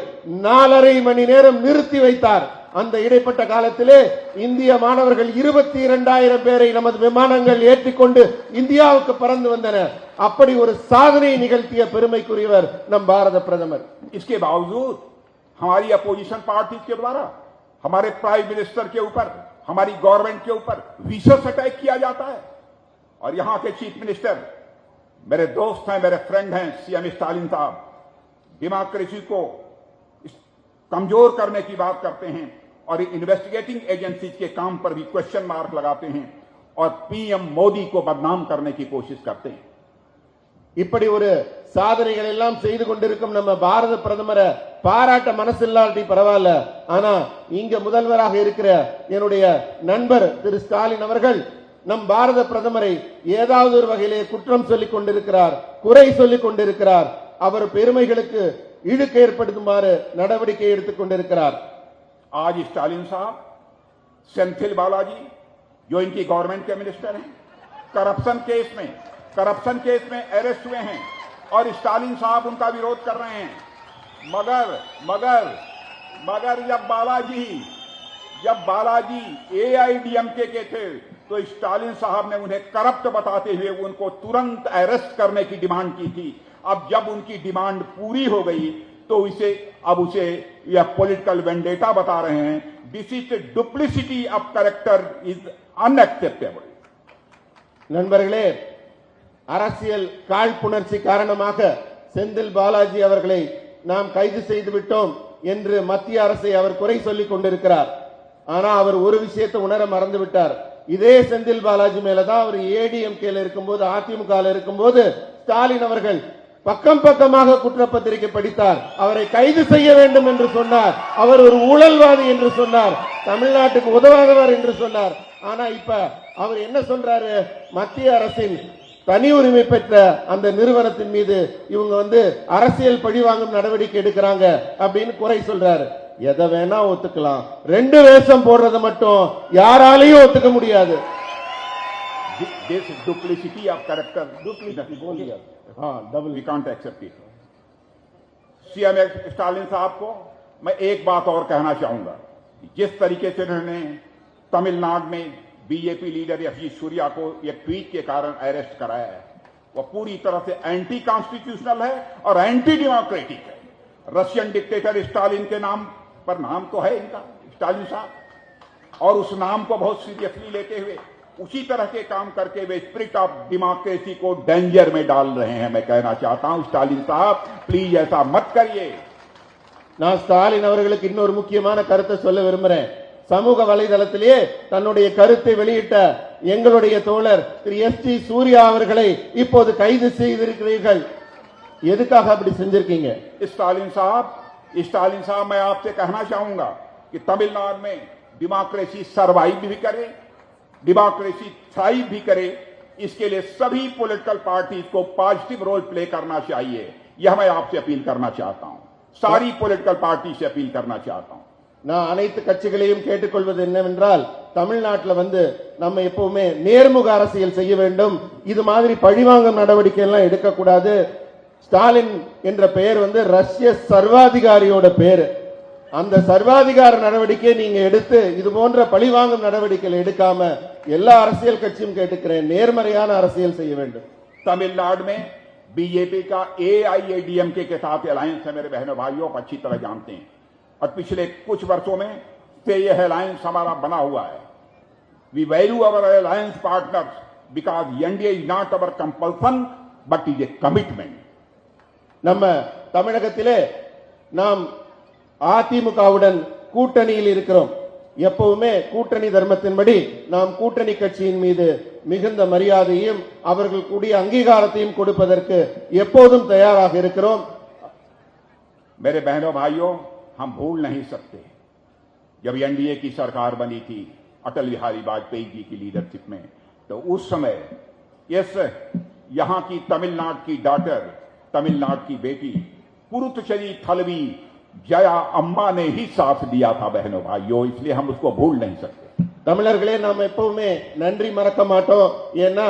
4.5 மணி நேரம் நிறுத்தி வைத்தார். அந்த இடைப்பட்ட காலத்திலே இந்திய மாணவர்கள் 22,000 பேரை நமது விமானங்கள் ஏற்றிக்கொண்டு இந்தியாவுக்கு பறந்து வந்தன. அப்படி ஒரு சாதனை நிகழ்த்திய பெருமைக்குரியவர் நம் பாரத பிரதமர். इसके बावजूद हमारी अपोजिशन पार्टी के द्वारा हमारे प्राइम मिनिस्टर के ऊपर, हमारी गवर्नमेंट के ऊपर विशेष अटैक किया जाता है। और यहां के चीफ मिनिस्टर मेरे दोस्त हैं, मेरे फ्रेंड हैं, सीएम स्टालिन साहब डेमोक्रेसी को कमजोर करने की बात करते हैं, और इन्वेस्टिगेटिंग एजेंसीज के काम पर भी क्वेश्चन मार्क लगाते हैं, और पीएम मोदी को बदनाम करने की कोशिश करते हैं। இப்படி ஒரு சாதனைகள் எல்லாம் செய்து கொண்டிருக்கும் நம்ம பாரத பிரதமரை பாராட்ட மனசில்லாட்டி பரவாயில்ல. ஆனா இங்க முதல்வராக இருக்கிற என்னுடைய நண்பர் திரு ஸ்டாலின் அவர்கள் நம் பாரத பிரதமரை ஏதாவது ஒரு வகையிலே குற்றம் சொல்லிக் கொண்டிருக்கிறார், குறை சொல்லிக் கொண்டிருக்கிறார். அவர் பெருமைகளுக்கு இழுக்கு ஏற்படுத்துமாறு நடவடிக்கை எடுத்துக் கொண்டிருக்கிறார். आज स्टालिन साहब सेंथिल बालाजी जो इनकी गवर्नमेंट के मिनिस्टर हैं, करप्शन केस में अरेस्ट हुए हैं, और स्टालिन साहब उनका विरोध कर रहे हैं। मगर जब बालाजी एआईडीएमके के थे, तो स्टालिन साहब ने उन्हें करप्ट बताते हुए उनको तुरंत अरेस्ट करने की डिमांड की थी। अब जब उनकी डिमांड पूरी हो गई तो अब उसे यह पॉलिटिकल वेंडेटा बता रहे हैं। This is duplicity of character is unacceptable. நண்பர்களே, அரசியல் காழ்ப்புணர்ச்சி காரணமாக செந்தில் பாலாஜி அவர்களை நாம் கைது செய்து விட்டோம் என்று மத்திய அரசை அவர் குறை சொல்லிக் கொண்டிருக்கிறார். ஆனா அவர் ஒரு விஷயத்தை உணர மறந்து விட்டார். இதே செந்தில் பாலாஜி மேலதான் அவர் ஏடிஎம்கேல இருக்கும்போது, அதிமுக இருக்கும்போது ஸ்டாலின் அவர்கள் பக்கம் பக்கமாக குற்றப்பத்திரிகை படித்தார். அவரை கைது செய்ய வேண்டும் என்று சொன்னார். அவர் ஒரு ஊழல்வாதி என்று சொன்னார், தமிழ்நாட்டுக்கு உதவாதவர் என்று சொன்னார். ஆனா இப்ப அவர் என்ன சொல்றாரு? மத்திய அரசின் தனி உரிமை பெற்ற அந்த நிறுவனத்தின் மீது இவங்க வந்து அரசியல் பழிவாங்கும் நடவடிக்கை எடுக்கிறாங்க அப்படின்னு குறை சொல்றாரு. எதை வேணா ஒத்துக்கலாம், ரெண்டு வேஷம் போடுறதை மட்டும் யாராலையும் ஒத்துக்க முடியாது. This duplicity of character, we can't accept it. CM Stalin साहब को मैं एक बात और कहना चाहूंगा, जिस तरीके से उन्होंने तमिलनाडु में बीजेपी लीडर एफजी सूर्या को एक ट्वीट के कारण अरेस्ट कराया है, वह पूरी तरह से एंटी कॉन्स्टिट्यूशनल है और एंटी डेमोक्रेटिक है. रशियन डिक्टेटर स्टालिन के नाम पर नाम तो है इनका स्टालिन साहब, और उस नाम को बहुत सीरियसली लेते हुए उसी तरह के काम करके वे स्पिरिट ऑफ डेमोक्रेसी को डेंजर में डाल रहे हैं. मैं कहना चाहता हूं स्टालिन साहब, प्लीज ऐसा मत करिए. நான் ஸ்டாலின் அவர்களுக்கு இன்னொரு முக்கியமான கருத்தை சொல்ல விரும்புறேன். சமூக வலைதளத்திலேயே தன்னுடைய கருத்தை வெளியிட்ட எங்களுடைய தோழர் திரு எஸ்.டி. சூர்யா அவர்களை இப்போது கைது செய்திருக்கிறீர்கள். எதுக்காக அப்படி செஞ்சிருக்கீங்க? स्टालिन साहब मैं आपसे कहना चाहूंगा कि तमिलनाडु में डेमोक्रेसी सर्वाइव भी करे, डेमोक्रेसी थ्राइव भी करे, इसके लिए सभी पॉलिटिकल पार्टीज को पॉजिटिव रोल प्ले करना चाहिए. यह मैं आपसे अपील करना चाहता हूं, सारी पॉलिटिकल पार्टी से अपील करना चाहता हूं. நான் அனைத்து கட்சிகளையும் கேட்டுக்கொள்வது என்னவென்றால், தமிழ்நாட்டில் வந்து நம்ம எப்பவுமே நேர்முக அரசியல் செய்ய வேண்டும். இது மாதிரி பழிவாங்கும் நடவடிக்கை எல்லாம் எடுக்கக்கூடாது. ஸ்டாலின் என்ற பெயர் வந்து ரஷ்ய சர்வாதிகாரியோட பேரு. அந்த சர்வாதிகார நடவடிக்கை நீங்க எடுத்து இது போன்ற பழிவாங்கும் நடவடிக்கைகள் எடுக்காம எல்லா அரசியல் கட்சியும் கேட்டுக்கிறேன், நேர்மறையான அரசியல் செய்ய வேண்டும். तमिलनाडु में बीजेपी का एआईएडीएमके के साथ अलायंस है, मेरे बहनों भाइयों आप अच्छी तरह जानते हैं, और पिछले कुछ वर्षों में से यह अलायंस हमारा बना हुआ है. We value our alliance partners because NDA is not our compulsion but is a commitment. நம்ம தமிழகத்திலே நாம் அதிமுகவுடன் கூட்டணியில் இருக்கிறோம். எப்பவுமே கூட்டணி தர்மத்தின்படி நாம் கூட்டணி கட்சியின் மீது மிகுந்த மரியாதையும் அவர்கள் கூடிய அங்கீகாரத்தையும் கொடுப்பதற்கு எப்போதும் தயாராக இருக்கிறோம். मेरे बहनों भाइयों, हम भूल नहीं सकते जब एनडीए की सरकार बनी थी अटल बिहारी वाजपेयी जी की लीडरशिप में, तो उस समय इस यहां की तमिलनाडु की डॉटर, तमिलनाडु की बेटी पुरुतचेरी थलवी जया अम्मा ने ही साथ दिया था. बहनों भाइयों, इसलिए हम उसको भूल नहीं सकते. தமிழர்களே நாம் எப்பவுமே நன்றி மறக்க மாட்டோம். ஏன்னா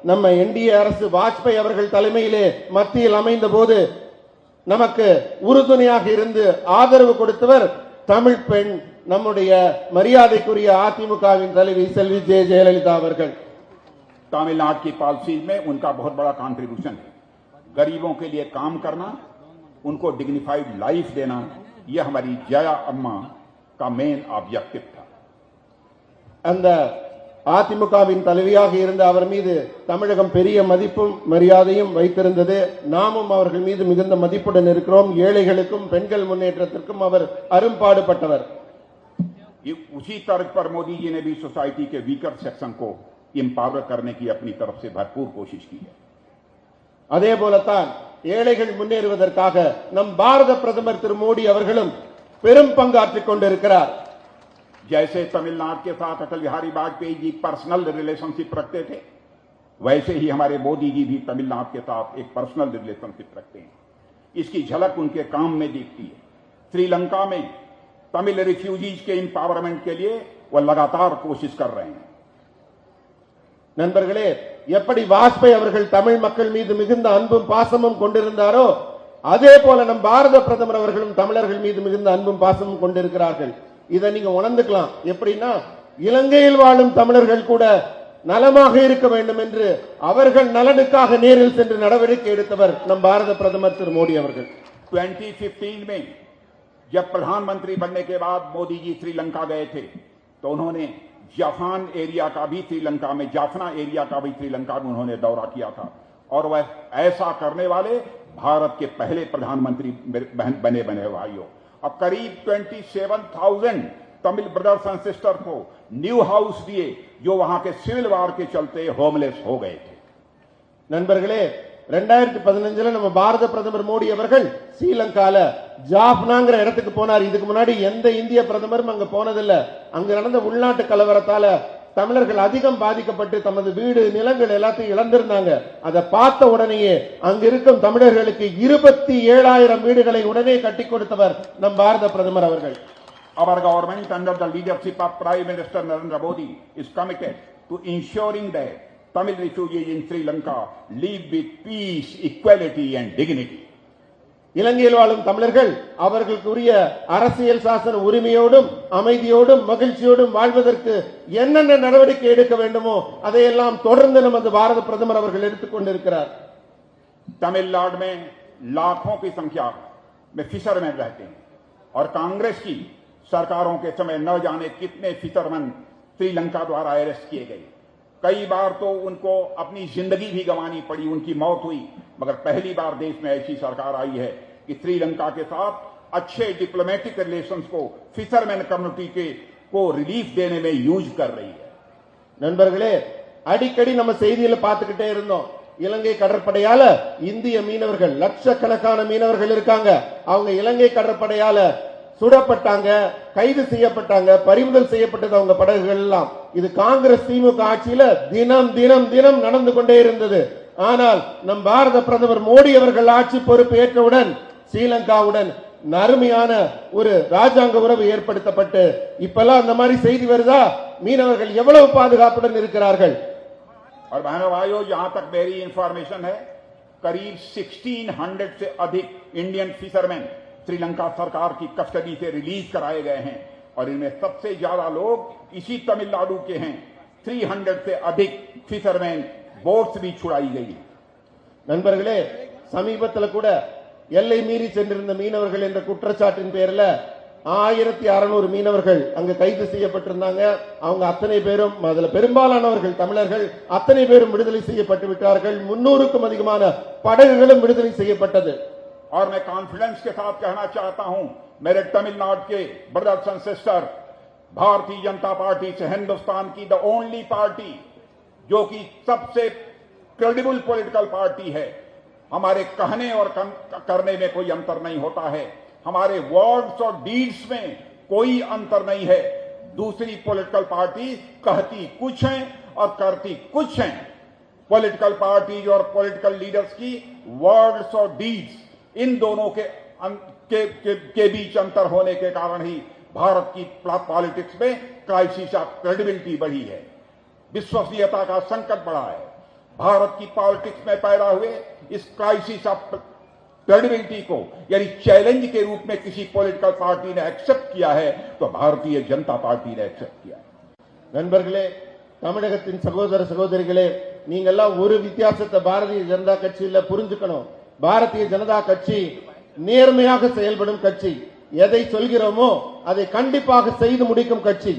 நம்ம என்டிஏ அரசு வாஜ்பாய் அவர்கள் தலைமையிலே மத்தியில் அமைந்த போது நமக்கு உறுதுணையாக இருந்து ஆதரவு கொடுத்தவர் தமிழ் பெண், நம்முடைய மரியாதைக்குரிய அதிமுகவின் தலைவி செல்வி ஜெயலலிதா அவர்கள். तमिलनाडु की पॉलिसी में उनका बहुत बड़ा कंट्रीब्यूशन है. गरीबों के लिए काम करना, उनको डिग्निफाइड लाइफ देना, यह हमारी जया अम्मा का मेन ऑब्जेक्टिव था. அந்த அதிமுகவின் தலைவியாக இருந்த அவர் மீது தமிழகம் பெரிய மதிப்பும் மரியாதையும் வைத்திருந்தது. நாமும் அவர்கள் மீது மிகுந்த மதிப்புடன் இருக்கிறோம். ஏழைகளுக்கும் பெண்கள் முன்னேற்றத்திற்கும் அவர் அரும்பாடுபட்டவர். उसी तर्ज पर मोदी जी ने भी सोसाइटी के वीकर सेक्शन को एम्पावर करने की अपनी तरफ से भरपूर कोशिश की है. அதே போலத்தான் ஏழைகள் முன்னேறுவதற்காக நம் பாரத பிரதமர் திரு மோடி அவர்களும் பெரும் பங்காற்றிக் கொண்டிருக்கிறார். जैसे तमिलनाडु के साथ अटल बिहारी वाजपेयी जी पर्सनल रिलेशनशिप रखते थे, वैसे ही हमारे मोदी जी भी तमिलनाडु के साथ एक पर्सनल रिलेशनशिप रखते हैं. इसकी झलक उनके काम में दिखती है. श्रीलंका में तमिल रिफ्यूजीज के एम्पावरमेंट के लिए वह लगातार कोशिश कर रहे हैं. நண்பர்களே, எப்படி வாஜ்பாய் அவர்கள் தமிழ் மக்கள் மீது மிகுந்த அன்பும் பாசமும் கொண்டிருந்தாரோ அதே போல நம் பாரத பிரதமர் அவர்களும் தமிழர்கள் மீது மிகுந்த அன்பும் பாசமும் கொண்டிருக்கிறார்கள். இதை நீங்க உணர்ந்துக்கலாம். எப்படின்னா, இலங்கையில் வாழும் தமிழர்கள் கூட நலமாக இருக்க வேண்டும் என்று அவர்கள் நலனுக்காக நேரில் சென்று நடவடிக்கை எடுத்தவர் நம் பாரத பிரதமர் திரு மோடி அவர்கள். 2015 में जब प्रधानमंत्री बनने के बाद मोदी जी श्रीलंका गए थे, तो उन्होंने जाफान एरिया का भी श्रीलंका में, जाफना एरिया का भी श्रीलंका में उन्होंने दौरा किया था. और वह ऐसा करने वाले भारत के पहले प्रधानमंत्री बने भाइयों. अब करीब 27,000 तमिल ब्रदर्स एंड सिस्टर को न्यू हाउस दिए, जो वहां के सिविल वार के चलते होमलेस हो गए थे. நண்பர்களே, 2015 நம்ம பாரத பிரதமர் மோடி அவர்கள் ஸ்ரீலங்கால ஜாஃப்னாங்கிற இடத்துக்கு போனார். இதுக்கு முன்னாடி எந்த இந்திய பிரதமரும் அங்க போனதில்லை. அங்க நடந்த உள்நாட்டு கலவரத்தால தமிழர்கள் அதிகம் பாதிக்கப்பட்டு தமது வீடு நிலங்கள் எல்லாத்தையும் இழந்திருந்தாங்க. அதை பார்த்த உடனேயே அங்க இருக்கும் தமிழர்களுக்கு 27,000 வீடுகளை உடனே கட்டி கொடுத்தவர் நம் பாரத பிரதமர் அவர்கள். Our government under the leadership of Prime Minister Narendra Modi is committed to ensuring that Tamil refugees in Sri Lanka live with peace, equality and dignity. இலங்கையில் வாழும் தமிழர்கள் அவர்களுக்குரிய அரசியல் சாசன உரிமையோடும் அமைதியோடும் மகிழ்ச்சியோடும் வாழ்வதற்கு என்னென்ன நடவடிக்கை எடுக்க வேண்டுமோ அதையெல்லாம் தொடர்ந்து நமது பாரத பிரதமர் அவர்கள் எடுத்துக் கொண்டிருக்கிறார். तमिलनाडु में लाखों की संख्या में फिशरमैन रहते हैं और कांग्रेस की सरकारों के समय न जाने कितने फिशरमैन श्रीलंका द्वारा अरेस्ट किए गए. कई बार तो उनको अपनी जिंदगी भी गंवानी पड़ी, उनकी मौत हुई. मगर पहली बार देश में ऐसी सरकार आई है कि श्रीलंका के साथ अच्छे डिप्लोमेटिक रिलेशंस को फिशरमैन कम्युनिटी को रिलीफ देने में यूज कर रही है. நண்பர்களே, அடிக்கடி நம்ம செய்தியில பார்த்துக்கிட்டே இருந்தோம். இலங்கை கடற்படையால இந்திய மீனவர்கள் லட்சக்கணக்கான மீனவர்கள் இருக்காங்க. அவங்க இலங்கை கடற்படையால சுடப்பட்டாங்க, கைது செய்யப்பட்டாங்க, பறிமுதல் செய்யப்பட்டது அவங்க படகுகள் எல்லாம். இது காங்கிரஸ் திமுக ஆட்சியில தினம் தினம் தினம் நடந்து கொண்டே இருந்தது. ஆனால் நம் பாரத பிரதமர் மோடி அவர்கள் ஆட்சி பொறுப்பு ஏற்றவுடன் ஸ்ரீலங்காவுடன் அருமையான ஒரு ராஜாங்க உறவு ஏற்படுத்தப்பட்டு இப்பெல்லாம் அந்த மாதிரி செய்தி வருதா? மீனவர்கள் எவ்வளவு பாதுகாப்புடன் இருக்கிறார்கள். और बहनों भाइयों, जहां तक मेरी इंफॉर्मेशन है, करीब 1600 से अधिक इंडियन फिशरमैन श्रीलंका सरकार की कस्टडी से रिलीज कराए गए हैं और इनमें सबसे ज्यादा लोग इसी तमिलनाडु के हैं. 300 से अधिक फिशरमैन बोट्स भी छुड़ाई गई. நண்பர்களே, சமீபத்தில் கூட எல்லை மீறி சென்றிருந்த மீனவர்கள் என்ற குற்றச்சாட்டின் பேர்ல 1600 மீனவர்கள் அங்கு கைது செய்யப்பட்டிருந்தாங்க. அவங்க அத்தனை பேரும், அதுல பெரும்பாலானவர்கள் தமிழர்கள், அத்தனை பேரும் விடுதலை செய்யப்பட்டு விட்டார்கள். 300க்கும் அதிகமான படகுகளும் விடுதலை செய்யப்பட்டது. और मैं कॉन्फिडेंस के साथ कहना चाहता हूं, मेरे तमिलनाडु के brothers and sister, Bharatiya Janata party से हिंदुस्तान की द ओनली पार्टी जो कि सबसे क्रेडिबल पॉलिटिकल पार्टी है. हमारे कहने और करने में कोई अंतर नहीं होता है. हमारे वर्ड्स और डीड्स में कोई अंतर नहीं है. दूसरी पॉलिटिकल पार्टी कहती कुछ है और करती कुछ है. पॉलिटिकल पार्टीज और पॉलिटिकल लीडर्स की वर्ड्स और डीड्स, इन दोनों के बीच अंतर होने के कारण ही भारत की पॉलिटिक्स में क्राइसिस ऑफ क्रेडिबिलिटी बढ़ी है, विश्वसनीयता का संकट बढ़ा है. भारत की पॉलिटिक्स में पैदा हुए इस क्राइसिस ऑफ क्रेडिबिलिटी को यानी चैलेंज के रूप में किसी पॉलिटिकल पार्टी ने एक्सेप्ट किया है तो भारतीय जनता पार्टी ने एक्सेप्ट किया है. நண்பர்களே, தமிழகத்தின் சகோதர சகோதரிகளே, நீங்கெல்லாம் ஒரு வித்தியாசத்தை பாரதிய ஜனதா கட்சியில புரிஞ்சுக்கணும். பாரதிய ஜனதா கட்சி நேர்மையாக செயல்படும் கட்சி. எதை சொல்கிறோமோ அதை கண்டிப்பாக செய்து முடிக்கும் கட்சி.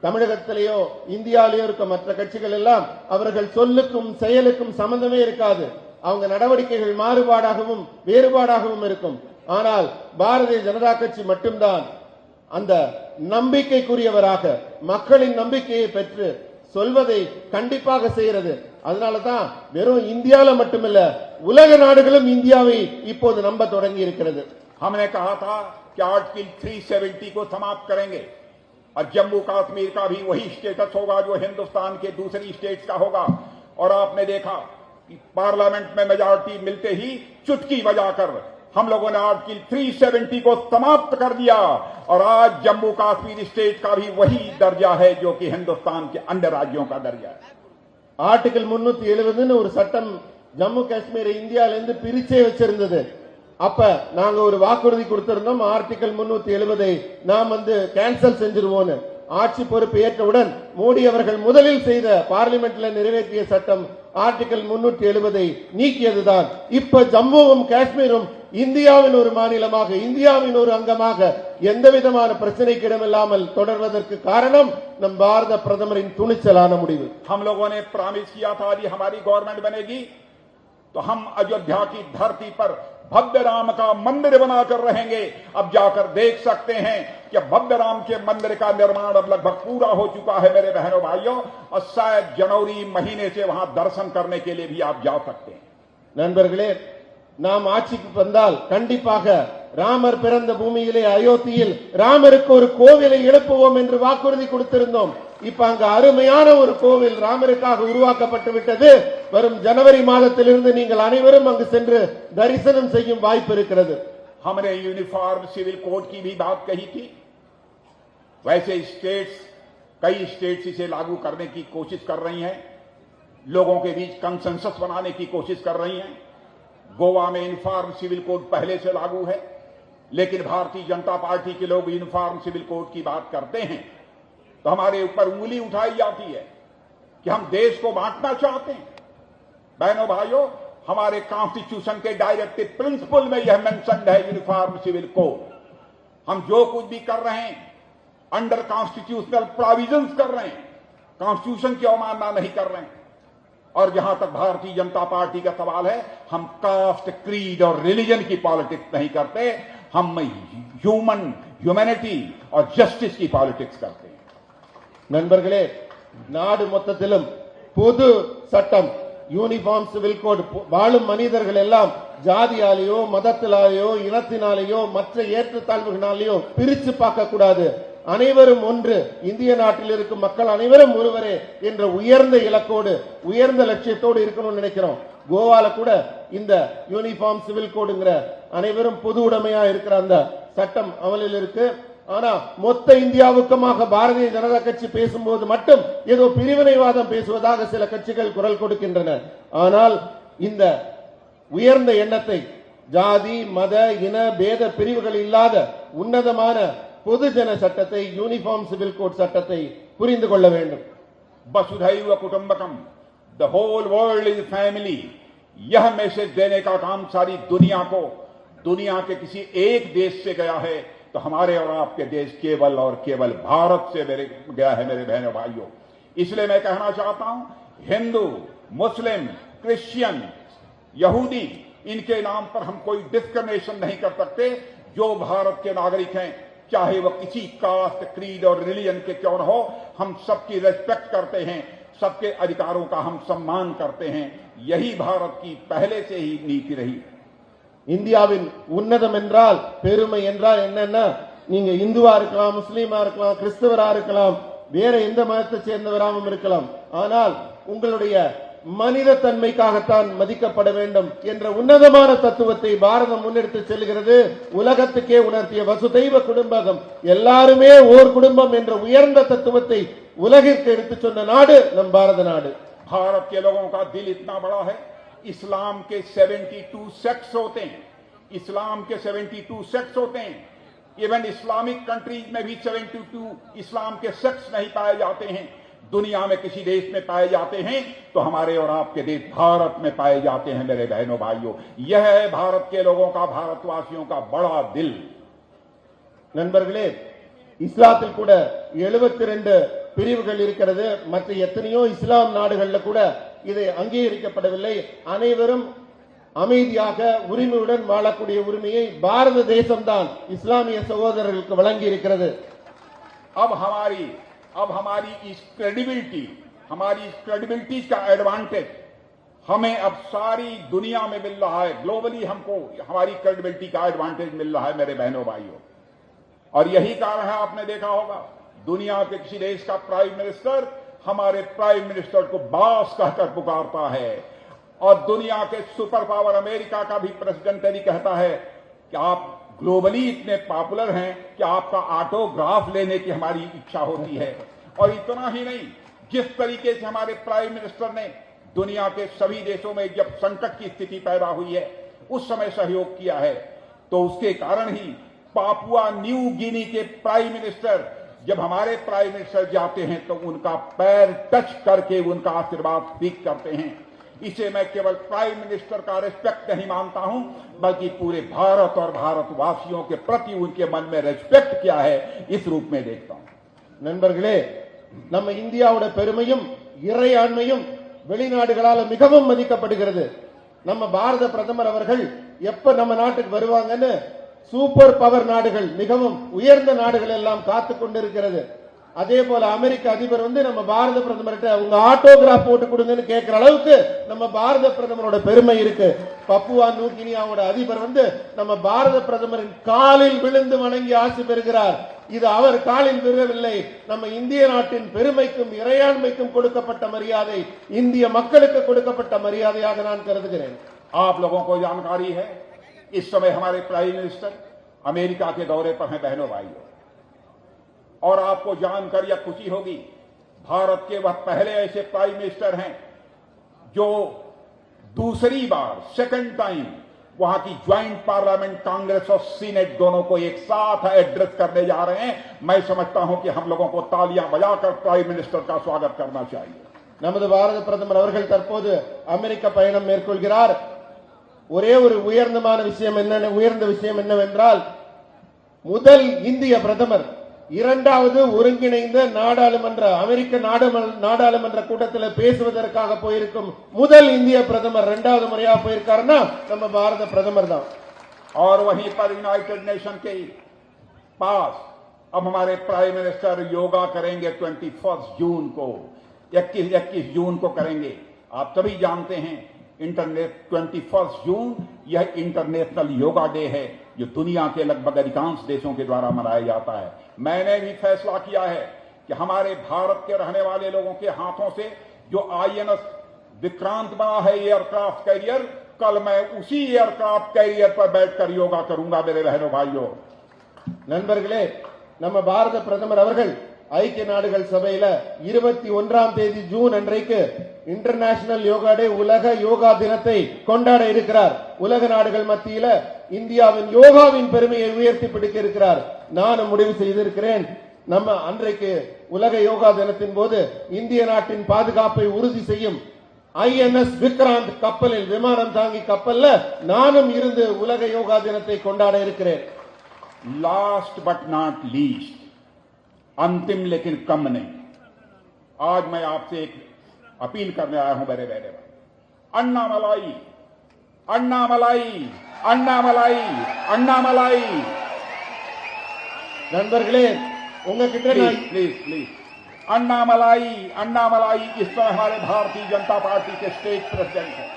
தமிழகத்திலேயோ இந்தியாவிலேயோ இருக்க மற்ற கட்சிகள் எல்லாம் அவர்கள் சொல்லுக்கும் செயலுக்கும் சம்பந்தமே இருக்காது. அவங்க நடவடிக்கைகள் மாறுபாடாகவும் வேறுபாடாகவும் இருக்கும். ஆனால் பாரதிய ஜனதா கட்சி மட்டும்தான் அந்த நம்பிக்கைக்குரியவராக மக்களின் நம்பிக்கையை பெற்று சொல்வதை கண்டிப்பாக செய்கிறது. அதனாலதான் வெறும் இந்தியால மட்டுமல்ல, உலக நாடுகளும் இந்தியாவை இப்போது நம்ப தொடங்கி இருக்கிறது. हमने कहा था कि आर्टिकल 370 को समाप्त करेंगे और जम्मू कश्मीर का भी वही स्टेटस होगा जो हिंदुस्तान के दूसरी स्टेट्स का होगा. और आपने देखा कि पार्लियामेंट में मेजॉरिटी मिलते ही चुटकी बजाकर हम लोगों ने आर्टिकल 370 को समाप्त कर दिया और आज जम्मू कश्मीर स्टेट का भी वही दर्जा है जो कि हिंदुस्तान के अन्य राज्यों का दर्जा है. ஆர்டிகல் 370 ஒரு சட்டம் ஜம்மு காஷ்மீரை இந்தியாவிலிருந்து பிரிச்சே வச்சிருந்தது. அப்ப நாங்க ஒரு வாக்குறுதி கொடுத்திருந்தோம், ஆர்டிகல் 370 நாம் கேன்சல் செஞ்சிருவோம். ஆட்சி பொறுப்பு ஏற்றவுடன் மோடி அவர்கள் முதலில் செய்த பார்லிமெண்ட்ல நிறைவேற்றிய சட்டம் ஆர்டிகல் 370 நீக்கியதுதான். இப்ப ஜம்முவும் காஷ்மீரும் இந்தியாவின் ஒரு மாநிலமாக, இந்தியாவின் ஒரு அங்கமாக எந்த விதமான பிரச்சனைக்கு இடமில்லாமல் தொடர்வதற்கு காரணம் நம் பாரத பிரதமரின் துணிச்சலான முடிவு. हम लोगों ने प्रॉमिस किया था यदि हमारी गवर्नमेंट बनेगी तो हम अयोध्या की धरती पर भव्य राम का मंदिर बनाकर रहेंगे. अब जाकर देख सकते हैं कि भव्य राम के मंदिर का निर्माण अब लगभग पूरा हो चुका है मेरे बहनों भाइयों, और शायद जनवरी महीने से वहां दर्शन करने के लिए भी आप जा सकते हैं. நண்பர்களே, நாம் ஆட்சிக்கு வந்தால் கண்டிப்பாக ராமர் பிறந்த பூமியிலே அயோத்தியில் ராமருக்கு ஒரு கோவிலை எழுப்புவோம் என்று வாக்குறுதி கொடுத்திருந்தோம். இப்ப அங்க அருமையான ஒரு கோவில் ராமருக்காக உருவாக்கப்பட்டு விட்டது. வரும் ஜனவரி மாதத்திலிருந்து நீங்கள் அனைவரும் அங்கு சென்று தரிசனம் செய்யும் வாய்ப்பு இருக்கிறது. हमने यूनिफॉर्म सिविल कोड की भी बात कही थी। वैसे कई स्टेट्स इसे लागू करने की कोशिश कर रही हैं, लोगों के बीच कंसेंसस बनाने की कोशिश कर रही हैं। गोवा में यूनिफॉर्म सिविल कोड पहले से लागू है, लेकिन भारतीय जनता पार्टी के लोग यूनिफॉर्म सिविल कोड की बात करते हैं तो हमारे ऊपर उंगली उठाई जाती है कि हम देश को बांटना चाहते हैं। बहनों भाइयों, हमारे कॉन्स्टिट्यूशन के डायरेक्टिव प्रिंसिपल में यह मेंशन्ड है यूनिफॉर्म सिविल कोड। हम जो कुछ भी कर रहे हैं अंडर कॉन्स्टिट्यूशनल प्रोविजंस कर रहे हैं, कॉन्स्टिट्यूशन की अवमानना नहीं कर रहे हैं। और जहां तक भारतीय जनता पार्टी का सवाल है, हम कास्ट, क्रीड और रिलीजन की पॉलिटिक्स नहीं करते, हम ह्यूमैनिटी और जस्टिस की पॉलिटिक्स करते हैं। நண்பர்களே, நாடு மொத்தத்திலும் பொது சட்டம் யூனிஃபார்ம் சிவில் கோட் வாழும் மனிதர்கள் எல்லாம் ஜாதியாலேயோ மதத்தினாலேயோ இனத்தினாலேயோ மற்ற ஏற்றத்தாழ்வுகளாலேயோ பிரிச்சு பார்க்க கூடாது. அனைவரும் ஒன்று, இந்திய நாட்டில் இருக்கும் மக்கள் அனைவரும் ஒருவரே என்ற உயர்ந்த இலக்கோடு உயர்ந்த லட்சியத்தோடு இருக்கணும்னு நினைக்கிறோம். கோவால கூட இந்த யூனிஃபார்ம் சிவில் கோடுங்கிற அனைவரும் பொது உடைமையா இருக்கிற அந்த சட்டம் அமலில் இருக்கு. ஆனா மொத்த இந்தியாவுக்குமாக பாரதிய ஜனதா கட்சி பேசும்போது மட்டும் ஏதோ பிரிவினைவாதம் பேசுவதாக சில கட்சிகள் குரல் கொடுக்கின்றன. ஆனால் இந்த உயர்ந்த எண்ணத்தை ஜாதி மத இன பேத பிரிவுகள் இல்லாத உன்னதமான பொதுஜன சட்டத்தை யூனிஃபார்ம் சிவில் கோட் சட்டத்தை புரிந்து கொள்ள வேண்டும். वसुधैव कुटुंबकम, the whole world is family, यह मैसेज देने का काम सारी दुनिया को, दुनिया के किसी एक देश से गया है तो हमारे और आपके देश केवल और केवल भारत से गया है मेरे बहनों भाइयों। इसलिए मैं कहना चाहता हूं, हिंदू, मुस्लिम, क्रिश्चियन, यहूदी, इनके नाम पर हम कोई डिस्क्रिमिनेशन नहीं कर सकते। जो भारत के नागरिक हैं, चाहे वह किसी कास्ट, क्रीड और रिलीजन के क्यों न हो, हम सबकी रेस्पेक्ट करते हैं, सबके अधिकारों का हम सम्मान करते हैं। यही भारत की पहले से ही नीति रही। இந்தியாவின் உன்னதம் என்றால், பெருமை என்றால் என்னன்னா, நீங்க இந்துவா இருக்கலாம், முஸ்லீமா இருக்கலாம், கிறிஸ்தவரா இருக்கலாம், வேற எந்த மதத்தை சேர்ந்தவராகவும் இருக்கலாம், ஆனால் உங்களுடைய மனித தன்மைக்காகத்தான் மதிக்கப்பட வேண்டும் என்ற உன்னதமான தத்துவத்தை பாரதம் முன்னெடுத்து செல்கிறது. உலகத்துக்கே உணர்த்திய வசுதைவ குடும்பகம், எல்லாருமே ஓர் குடும்பம் என்ற உயர்ந்த தத்துவத்தை உலகிற்கு எடுத்து சொன்ன நாடு நம் பாரத நாடு. भारत के लोगों का दिल इतना बड़ा है, इस्लाम के 72 सेक्ट्स होते हैं, इस्लाम के 72 सेक्ट्स होते हैं। इवन इस्लामिक कंट्रीज में भी 72 इस्लाम के सेक्ट्स नहीं पाए जाते हैं। दुनिया में किसी देश में पाए जाते हैं तो हमारे और आपके देश भारत में पाए जाते हैं मेरे बहनों भाइयों। यह है भारत के लोगों का, भारतवासियों का बड़ा दिल। நண்பர்களே, இஸ்லாத்தில் கூட 72 பிரிவுகள் இருக்கிறது. மற்ற எத்தனையோ இஸ்லாம் நாடுகள்ல கூட இதை அங்கீகரிக்கப்படவில்லை. அனைவரும் அமைதியாக உரிமையுடன் வாழக்கூடிய உரிமையை பாரத தேசம்தான் இஸ்லாமிய சகோதரர்களுக்கு வழங்கி இருக்கிறது. अब हमारी इस क्रेडिबिलिटी का एडवांटेज हमें अब सारी दुनिया में मिल रहा है। ग्लोबली हमको हमारी क्रेडिबिलिटी का एडवांटेज मिल रहा है मेरे बहनों भाइयों। और यही कारण है, आपने देखा होगा, दुनिया के किसी देश का प्राइम मिनिस्टर हमारे प्राइम मिनिस्टर को बॉस कहकर पुकारता है। और दुनिया के सुपर पावर अमेरिका का भी प्रेसिडेंट यदि कहता है कि आप ग्लोबली इतने पॉपुलर हैं कि आपका ऑटोग्राफ लेने की हमारी इच्छा होती है। और इतना ही नहीं, जिस तरीके से हमारे प्राइम मिनिस्टर ने दुनिया के सभी देशों में जब संकट की स्थिति पैदा हुई है उस समय सहयोग किया है, तो उसके कारण ही पापुआ न्यू गिनी के प्राइम मिनिस्टर जब हमारे प्राइम मिनिस्टर जाते हैं तो उनका पैर टच करके उनका आशीर्वाद स्वीक करते हैं। इसे मैं केवल प्राइम मिनिस्टर का रिस्पेक्ट नहीं मानता हूं, बल्कि पूरे भारत और भारतवासियों के प्रति उनके मन में रिस्पेक्ट क्या है, इस रूप में देखता हूं। நண்பர்களே, நம்ம இந்தியாவோட பெருமையும் இறையாண்மையும் வெளிநாடுகளால மிகவும் மதிக்கப்படுகிறது. நம்ம பாரத பிரதமர் அவர்கள் எப்ப நம்ம நாட்டுக்கு வருவாங்கன்னு சூப்பர் பவர் நாடுகள், மிகவும் உயர்ந்த நாடுகள் எல்லாம் காத்துக் கொண்டிருக்கிறது. அதே போல அமெரிக்க அதிபர் வந்து நம்ம பாரத பிரதமர்கிட்ட உங்க ஆட்டோகிராஃப் போட்டு கொடுங்கன்னு கேட்கிற அளவுக்கு நம்ம பாரத பிரதமரோட பெருமை இருக்கு. பப்புவா நியூ கினியாவோட அதிபர் வந்து நம்ம பாரத பிரதமரின் காலில் விழுந்து வணங்கி ஆசி பெறுகிறார். இது அவர் காலில் விழவில்லை, நம்ம இந்திய நாட்டின் பெருமைக்கும் இறையாண்மைக்கும் கொடுக்கப்பட்ட மரியாதை, இந்திய மக்களுக்கு கொடுக்கப்பட்ட மரியாதையாக நான் கருதுகிறேன். आप लोगों को जानकारी है, इस समय हमारे प्राइम मिनिस्टर अमेरिका के दौरे पर हैं बहनों भाइयों, और आपको जानकर यह खुशी होगी, भारत के वह पहले ऐसे प्राइम मिनिस्टर हैं जो दूसरी बार सेकंड टाइम वहां की ज्वाइंट पार्लियामेंट कांग्रेस और सीनेट दोनों को एक साथ एड्रेस करने जा रहे हैं। मैं समझता हूं कि हम लोगों को तालियां बजाकर प्राइम मिनिस्टर का स्वागत करना चाहिए। நமது பாரத பிரதமர் அவர்கள் தற்போது அமெரிக்க பயணம் மேற்கொள்கிறார். ஒரே ஒரு உயர்ந்த விஷயம் என்னவென்றால், முதல் இந்திய பிரதமர் இரண்டாவது ஒருங்கிணைந்த அமெரிக்க நாடாளுமன்ற கூட்டத்தில் பேசுவதற்காக போயிருக்கும் முதல் இந்திய பிரதமர் இரண்டாவது முறையாக போயிருக்காருன்னா நம்ம பாரத பிரதமர் தான். और वहीं पर यूनाइटेड नेशन के पास अब हमारे प्राइम मिनिस्टर योगा करेंगे 21 जून को, 21 जून को करेंगे। आप सभी जानते हैं 21 जून यह इंटरनेशनल योगा डे है जो दुनिया के लगभग अधिकांश देशों के द्वारा मनाया जाता है। मैंने भी फैसला किया है कि हमारे भारत के रहने वाले लोगों के हाथों से जो INS विक्रांत बना है एयरक्राफ्ट कैरियर, कल मैं उसी एयरक्राफ्ट कैरियर पर बैठकर योगा करूंगा। मेरे बहनों भाइयों, நண்பர்களே, நம்ம பாரத பிரதமர் அவர்கள் ஐக்கிய நாடுகள் சபையில 21ஆம் தேதி ஜூன் அன்றைக்கு இன்டர்நேஷனல் யோகா டே, உலக யோகா தினத்தை கொண்டாட இருக்கிறார். உலக நாடுகள் மத்தியில இந்தியாவின் யோகாவின் பெருமையை உயர்த்தி பிடிக்க இருக்கிறார். நானும் முடிவு செய்திருக்கிறேன், நம்ம அன்றைக்கு உலக யோகா தினத்தின் போது இந்திய நாட்டின் பாதுகாப்பை உறுதி செய்யும் INS விக்ராந்த் கப்பலில், விமானம் தாங்கி கப்பல்ல நானும் இருந்து உலக யோகா தினத்தை கொண்டாட இருக்கிறேன். लास्ट बट नॉट लीस्ट, अंतिम लेकिन कम नहीं, आज मैं आपसे एक अपील करने आया हूं मेरे बहने भाई। अन्नामलाई, अन्नामलाई, अन्नामलाई, अन्नामलाई। நண்பர்களே, உங்ககிட்ட நான் प्लीज प्लीज अन्नामलाई, अन्नामलाई। इस पर हमारे भारतीय जनता पार्टी के स्टेट प्रेसिडेंट हैं।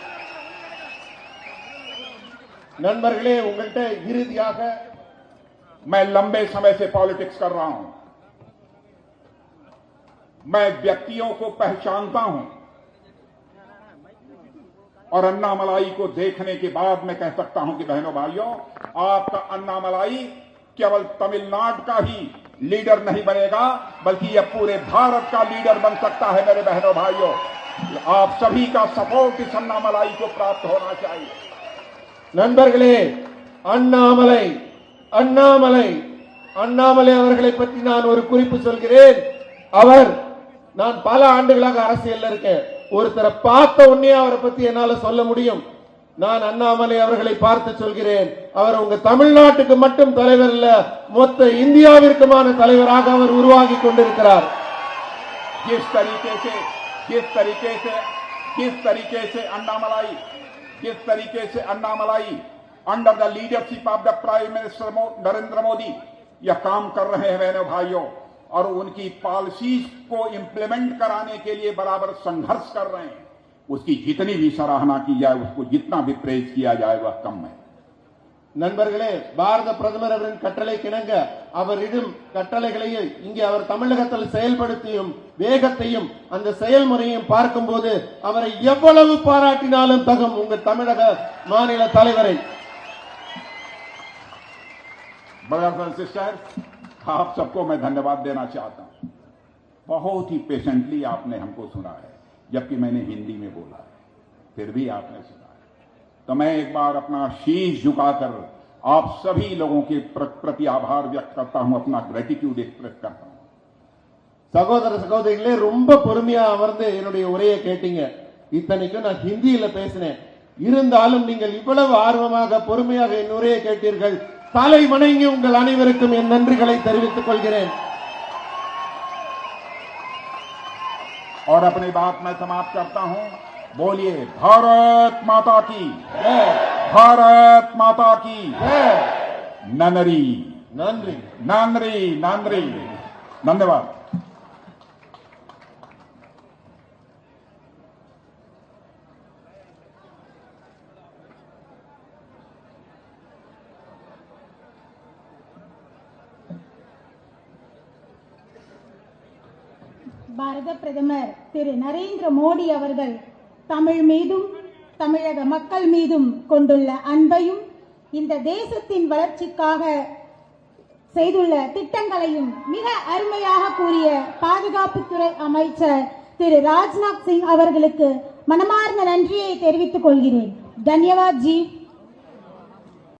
நண்பர்களே, உங்கள்கிட்ட இறுதியாக मैं लंबे समय से पॉलिटिक्स कर रहा हूं, मैं व्यक्तियों को पहचानता हूं, और अन्नामलाई को देखने के बाद मैं कह सकता हूं कि बहनों भाइयों, आपका अन्नामलाई केवल तमिलनाडु का ही लीडर नहीं बनेगा, बल्कि यह पूरे भारत का लीडर बन सकता है। मेरे बहनों भाइयों, आप सभी का सपोर्ट इस अन्नामलाई को प्राप्त होना चाहिए। நண்பர்களே, அண்ணாமலை அண்ணாமலை அண்ணாமலை அவர்களை பற்றி நான் ஒரு குறிப்பு சொல்கிறேன். நான் பல ஆண்டுகளாக அரசியல்ல இருக்கேன். ஒருத்தரை பார்த்த உடனே அவரை பத்தி என்னால சொல்ல முடியும். நான் அண்ணாமலை அவர்களை பார்த்து சொல்கிறேன், அவர் உங்க தமிழ்நாட்டுக்கு மட்டும் தலைவர் இல்ல, மொத்த இந்தியாவிற்குமான தலைவராக அவர் உருவாகி கொண்டிருக்கிறார். जिस तरीके से Annamalai under the leadership of the prime minister Narendra Modi यह काम कर रहे हैं बहनों भाइयों, और उनकी पॉलिसीज को इंप्लीमेंट कराने के लिए बराबर संघर्ष कर रहे हैं, उसकी जितनी भी सराहना की जाए, उसको जितना भी प्रेज किया जाए वह कम है। நண்பர்களே, பாரத பிரதமர் அவரின் கட்டளைக்கிணங்க அவரிடும் கட்டளைகளை இங்கே அவர் தமிழகத்தில் செயல்படுத்தியும் வேகத்தையும் அந்த செயல்முறையும் பார்க்கும்போது அவரை எவ்வளவு பாராட்டினாலும் தகும் உங்க தமிழக மாநில தலைவரை। ब्रदर्स एंड सिस्टर्स, आप सबको मैं धन्यवाद देना चाहता हूं। बहुत ही पेशेंटली आपने हमको सुना है, जबकि मैंने हिंदी में बोला है, फिर भी आपने सुना है। तो मैं एक बार अपना शीश झुकाकर आप सभी लोगों के प्रति आभार व्यक्त करता हूं, अपना ग्रेटिट्यूड एक्सप्रेस करता हूं। சகோதர சகோதரிகளே, ரொம்ப பொறுமையா அமர்ந்து என்னுடைய உரையை கேட்டீங்க. இத்தனைக்கும் நான் ஹிந்தியில பேசினேன். இருந்தாலும் நீங்கள் இவ்வளவு ஆர்வமாக பொறுமையாக என் உரையை கேட்டீர்கள். தலை வணங்கி உங்கள் அனைவருக்கும் என் நன்றிகளை தெரிவித்துக் கொள்கிறேன்। और अपनी बात मैं समाप्त करता हूं। बोलिए भारत माता की जय, भारत माता की जय। नंदरी, நன்றி, नंदरी, नंदरी। धन्यवाद। பாரத பிரதமர் திரு நரேந்திர மோடி அவர்கள் தமிழ் மீதும் தமிழக மக்கள் மீதும் கொண்டுள்ள அன்பையும் இந்த தேசத்தின் வளர்ச்சிக்காக செய்துள்ள திட்டங்களையும் மிக அருமையாக கூறிய பாதுகாப்புத்துறை அமைச்சர் திரு ராஜ்நாத் சிங் அவர்களுக்கு மனமார்ந்த நன்றியை தெரிவித்துக் கொள்கிறேன். தன்யவாத் ஜி.